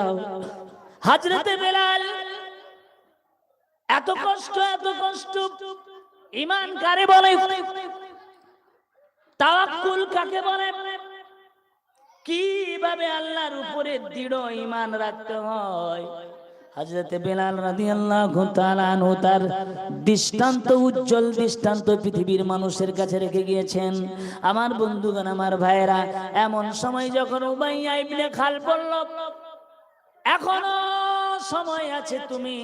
হযরতে বেলাল এত কষ্ট ঈমান কারে বলে, তাওয়াক্কুল কাকে বলে, কিভাবে আল্লাহর উপরে দৃঢ় ঈমান রাখতে হয়, হযরত বেলাল রাদিয়াল্লাহু তাআলা আনহু তার দৃষ্টান্ত, উজ্জ্বল দৃষ্টান্ত পৃথিবীর মানুষের কাছে রেখে গিয়েছেন। আমার বন্ধুগণ, আমার ভাইয়েরা, এমন সময় যখন উমাইয়া ইবনে খালফ বলল, এখনো সময় আছে, তুমি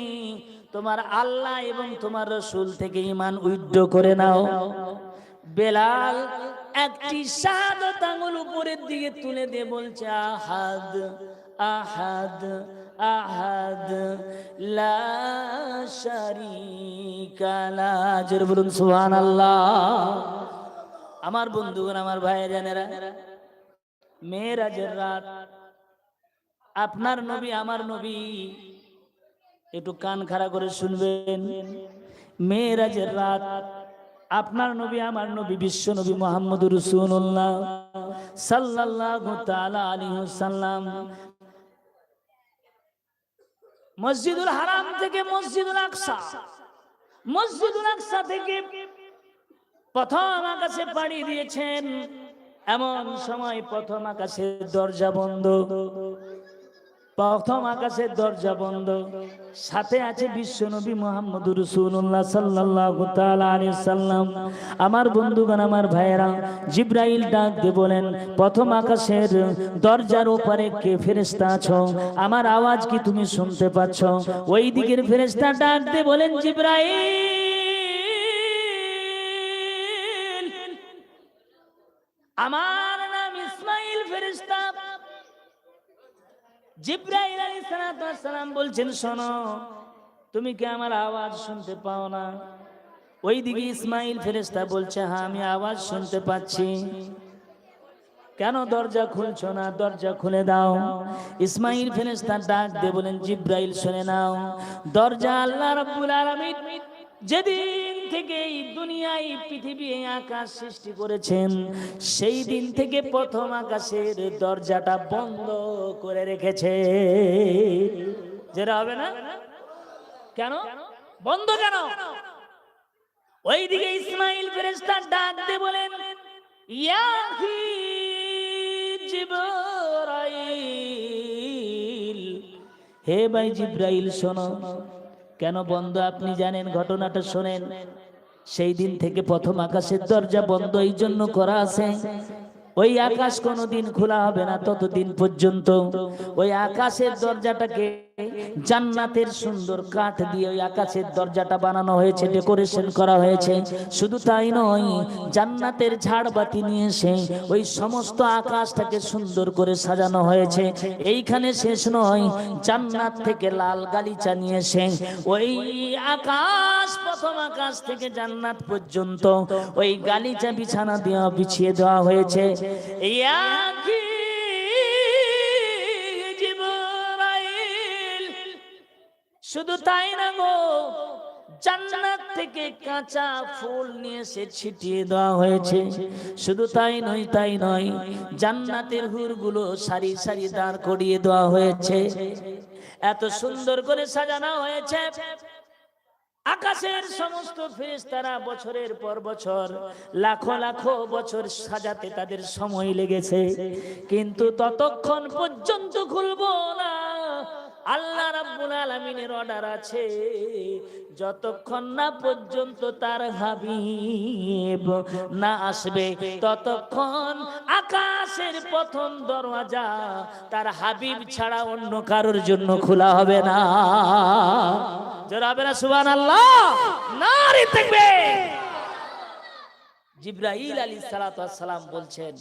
তোমার আল্লাহ এবং তোমার রাসূল থেকে ঈমান উইথড্র করে নাও। বেলাল একটি শাহাদাত আঙ্গুল উপরের দিকে তুলে দিয়ে বলছে, আহাদ আহাদ আহাদ লা শারীকা লা। জোরে বলুন সুবহানাল্লাহ। আমার বন্ধুগণ, আমার ভাইজানেরা, মেরাজের রাত আপনার নবী আমার নবী, একটু কান খাড়া করে শুনবেন। মেরাজের রাত আপনার নবী আমার নবী বিশ্ব নবী মুহাম্মদুর রাসূলুল্লাহ সাল্লাল্লাহু তাআলা আলাইহি ওয়াসাল্লাম মসজিদুল হারাম থেকে মসজিদুল আকসা থেকে প্রথম আকাশে পাড়ি দিয়েছেন। এমন সময় প্রথম আকাশের দরজা বন্ধ, প্রথম আকাশের দরজা বন্ধ, সাথে আছে বিশ্বনবী মুহাম্মদুর রাসূলুল্লাহ সাল্লাল্লাহু তাআলা আলাইহি সাল্লাম। আমার বন্ধুগণ, আমার ভাইয়েরা, জিবরাইল ডাক দিয়ে বলেন, প্রথম আকাশের দরজার ওপারে কে ফেরেশতা আছো? আমার আওয়াজ কি তুমি শুনতে পাচ্ছ? ওই দিকের ফেরেশতা ডাক দিয়ে বলেন, জিবরাইল, আমার নাম ইসমাইল ফেরেশতা। জিবরাইল আলাইহিস সালাম বলছেন, শোনো, তুমি কি আমার আওয়াজ শুনতে পাও না? ওইদিকে ইসমাইল ফেরেশতা বলছে, হ্যাঁ আমি আওয়াজ শুনতে পাচ্ছি। কেন দরজা খুলছো না? দরজা খুলে দাও। ইসমাইল ফেরেশতা ডাক দিয়ে বলেন, জিবরাইল শুনে নাও, দরজা আল্লাহ রাব্বুল আলামিন যেদিন থেকে এই দুনিয়ায় পৃথিবী আকাশ সৃষ্টি করেছেন সেই দিন থেকে প্রথম আকাশের দরজাটা বন্ধ করে রেখেছে। যেটা হবে না কেন বন্ধ কেন? ওইদিকে ইসমাইল ফেরেশতা ডাক দিয়ে বলেন, ইয়া জিবরাইল, হে ভাই জিবরাইল শোনো। কেন বন্ধ আপনি জানেন, ঘটনাটা শোনেন। সেই দিন থেকে প্রথম আকাশের দরজা বন্ধ এই জন্য করা আছে, ওই আকাশ কোনোদিন খোলা হবে না ততদিন পর্যন্ত। ওই আকাশের দরজাটাকে জান্নাতের সুন্দর কাঠ দিয়ে ওই আকাশের দরজাটা বানানো হয়েছে, ডেকোরেশন করা হয়েছে। শুধু তাই নয়, জান্নাতের ঝাড়বাতি নিয়ে এসে ওই সমস্ত আকাশটাকে সুন্দর করে সাজানো হয়েছে। এইখানে শেষ নয়, জান্নাত থেকে লাল গালিচা নিয়ে এসে ওই আকাশ, প্রথম আকাশ থেকে জান্নাত পর্যন্ত ওই গালিচা বিছানা দেওয়া, বিছিয়ে দেওয়া হয়েছে। শুধু তাই না গো, জান্নাত থেকে কাঁচা ফুল নিয়ে এসে ছিটিয়ে দেওয়া হয়েছে। শুধু তাই নয়, জান্নাতের হুরগুলো সারি সারি দাঁড় করিয়ে দেওয়া হয়েছে। এত সুন্দর করে সাজানো হয়েছে। আকাশের সমস্ত ফেরেশতারা বছরের পর বছর, লাখো লাখো বছর সাজাতে তাদের সময় লেগেছে, কিন্তু ততক্ষণ পর্যন্ত খুলবো না। আল্লাহ রাব্বুল আলামিনের অর্ডার আছে, যতক্ষণ না পর্যন্ত তার হাবিব না আসবে ততক্ষণ আকাশের প্রথম দরওয়াজা তার হাবিব ছাড়া অন্য কারোর জন্য খোলা হবে না। জোরে হবে না সুবহানাল্লাহ? নারে তাকবীর। জিবরাইল আলাইহিস সালাতু ওয়াস সালাম বলছেন,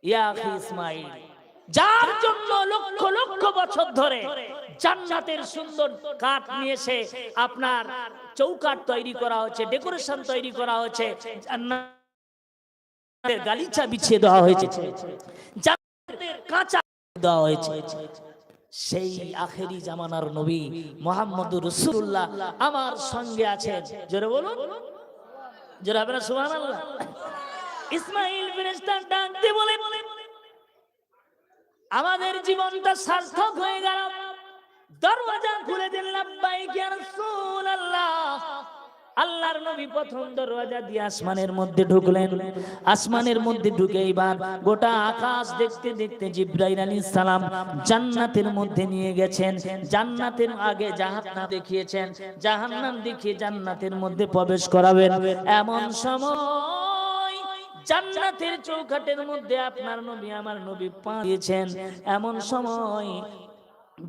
ইয়া আখি ইসমাঈল, যার জন্য লক্ষ লক্ষ বছর ধরে জান্নাতের সুন্দর কাঠ নিয়ে এসে আপনার চৌকাঠ তৈরি করা হচ্ছে, ডেকোরেশন তৈরি করা হচ্ছে, জান্নাতের গালিচা বিছিয়ে দেওয়া হয়েছে, জান্নাতের কাঁচা দেওয়া হয়েছে, সেই আখেরি জামানার নবী মুহাম্মদুর রাসূলুল্লাহ আমার সঙ্গে আছেন। জোরে বলুন, জোরে হবে না সুবহানাল্লাহ? ইসমাঈল ফেরেশতা ডাক দিয়ে বলে, আমাদের জীবনটা সার্থক হয়ে গেল। দরওয়াজা খুলে দিন, লাব্বাইক ইয়া রাসূলুল্লাহ। আল্লাহর নবী প্রথম দরওয়াজা দিয়ে আসমানের মধ্যে ঢুকলেন। আসমানের মধ্যে ঢুকে এবার গোটা আকাশ দেখতে দেখতে জিবরাইল আলাইহিস সালাম জান্নাতের মধ্যে নিয়ে গেছেন। জান্নাতের আগে জাহান্নাম দেখিয়েছেন, জাহান্নাম দেখিয়ে জান্নাতের মধ্যে প্রবেশ করাবেন। এমন সময় জান্নাতের চৌকাঠের মধ্যে আপনার নবী আমার নবী পা দিয়েছেন। এমন সময়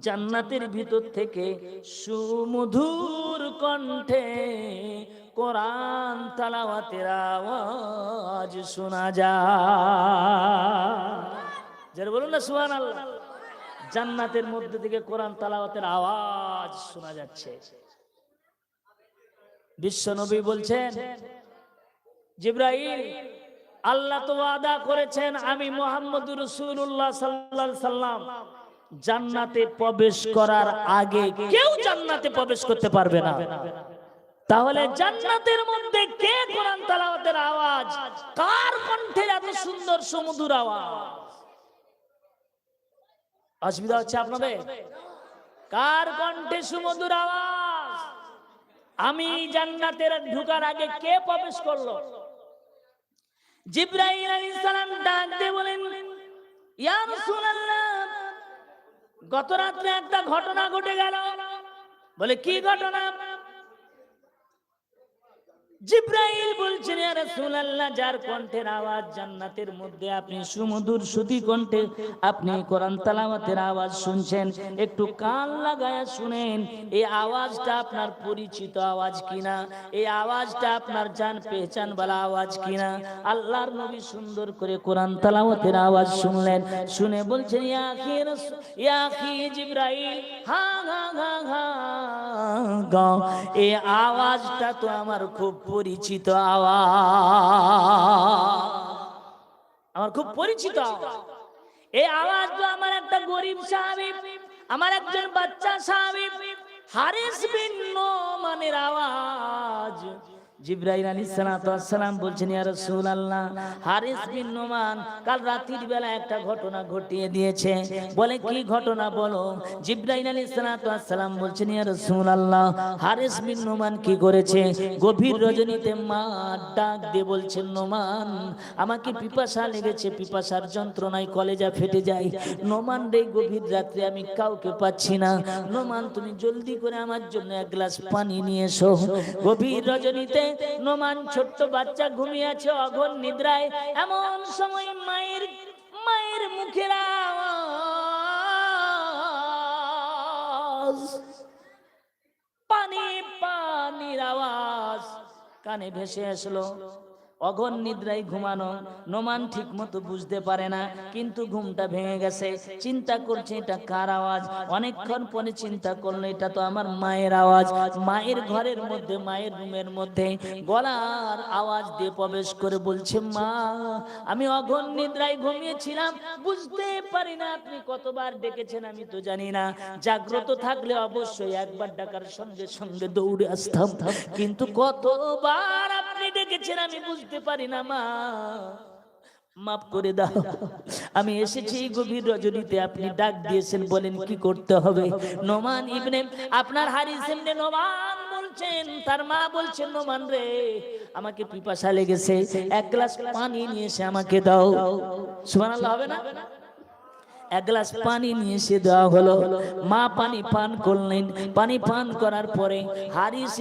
জান্নাতের ভিতর থেকে সুমধুর কণ্ঠে কোরআন তেলাওয়াতের আওয়াজ শোনা যায়। যারা বলুন না সুবহানাল্লাহ। জান্নাতের মধ্যে থেকে কোরআন তেলাওয়াতের আওয়াজ শোনা যাচ্ছে। বিশ্ব নবী বলছেন, জিবরাইল, আল্লাহ তো ওয়াদা করেছেন আমি মুহাম্মদুর রাসূলুল্লাহ সাল্লাল্লাহু আলাইহি সাল্লাম জান্নাতে প্রবেশ করার আগে কেউ জান্নাতে প্রবেশ করতে পারবে না। তাহলে জান্নাতের মধ্যে কে কোরআন তেলাওয়াতের আওয়াজ, কার কণ্ঠে এত সুন্দর সুমধুর আওয়াজ? অসুবিধা হচ্ছে আপনাদের? কার কণ্ঠে সুমধুর আওয়াজ? আমি জান্নাতের ঢোকার আগে কে প্রবেশ করলো? জিবরাইল আলাইহিস সালাম ডাক দিয়ে বলেন, ইয়া রাসূলুল্লাহ, গত রাতে একটা ঘটনা ঘটে গেল। বলে কি ঘটনা? জিবরাইল বলছেন, ইয়া রাসূলুল্লাহ, যার কণ্ঠের আওয়াজ জান্নাতের মধ্যে আপনি সুমধুর সুতি কণ্ঠে আপনি কোরআন তেলাওয়াতের আওয়াজ শুনছেন, একটু কান লাগায়া শুনেন। এই আওয়াজটা আপনার পরিচিত আওয়াজ কিনা, এই আওয়াজটা আপনার জান পেহচান वाला আওয়াজ কিনা। আল্লাহর নবী সুন্দর করে কোরআন তেলাওয়াতের আওয়াজ শুনলেন। শুনে বলছেন, ইয়া আখি জিবরাইল, হ্যাঁ হ্যাঁ হ্যাঁ হ্যাঁ, এই আওয়াজটা তো আমার খুব পরিচিত আওয়াজ, আমার খুব পরিচিত আওয়াজ। এই আওয়াজ তো আমার একটা গরিব সাহাবী, আমার একজন বাচ্চা সাহাবী হারিস বিন নোমানের আওয়াজ। জিবরাইল আলাইহিস সালাম বলছেন, ইয়া রাসূলুল্লাহ, হারিস বিন নোমান কাল রাতের বেলা একটা ঘটনা ঘটিয়ে দিয়েছে। বলে কি ঘটনা বলো? জিবরাইল আলাইহিস সালাম বলছেন, ইয়া রাসূলুল্লাহ, হারিস বিন নোমান কি করেছে? গভীর রজনীতে মা ডাক দিয়ে বলছেন, নোমান, আমাকে পিপাসা লেগেছে, পিপাসার যন্ত্রণায় কলেজা ফেটে যায়। নোমান রে, গভীর রাত্রে আমি কাউকে পাচ্ছি না, নোমান তুমি জলদি করে আমার জন্য এক গ্লাস পানি নিয়ে এসো। গভীর রজনীতে নোমান ছোট্ট বাচ্চা ঘুমিয়ে আছে অঘোর নিদ্রায়। এমন সময় মায়ের মুখের আওয়াজ, পানির আওয়াজ কানে ভেসে আসলো। অঘোর নিদ্রায় ঘুমানো নোমান ঠিক মতো বুঝতে পারে না, কিন্তু ঘুমটা ভেঙে গেছে। চিন্তা করছে এটা কার আওয়াজ। অনেকক্ষণ পরে চিন্তা করলো এটা তো আমার মায়ের আওয়াজ। মায়ের ঘরের মধ্যে, মায়ের রুমের মধ্যে গলার আওয়াজ দিয়ে প্রবেশ করে বলছে, মা আমি অঘোর নিদ্রায় ঘুমিয়েছিলাম, বুঝতে পারি না আপনি কতবার ডেকেছেন আমি তো জানি না। জাগ্রত থাকলে অবশ্যই একবার ডাকার সঙ্গে সঙ্গে দৌড়ে আসতাম, কিন্তু কতবার আপনি ডেকেছেন আমি বুঝতে পারি না। মা মাফ করে দাও, আমি এসেছি গভীর রজনীতে, আপনি ডাক দিয়েছেন, বলেন কি করতে হবে। নোমান ইবনে আপনার হারিস ইবনে নোমান বলছেন, তার মা বলছেন, নোমান রে আমাকে পিপাসা লেগেছে, এক গ্লাস পানি নিয়ে এসে আমাকে দাও। সুবহানাল্লাহ হবে না? এক গ্লাস পানি নিয়ে এসে দেওয়া হলো। মা পানি পান করলেন। পানি পান করার পরে হারিস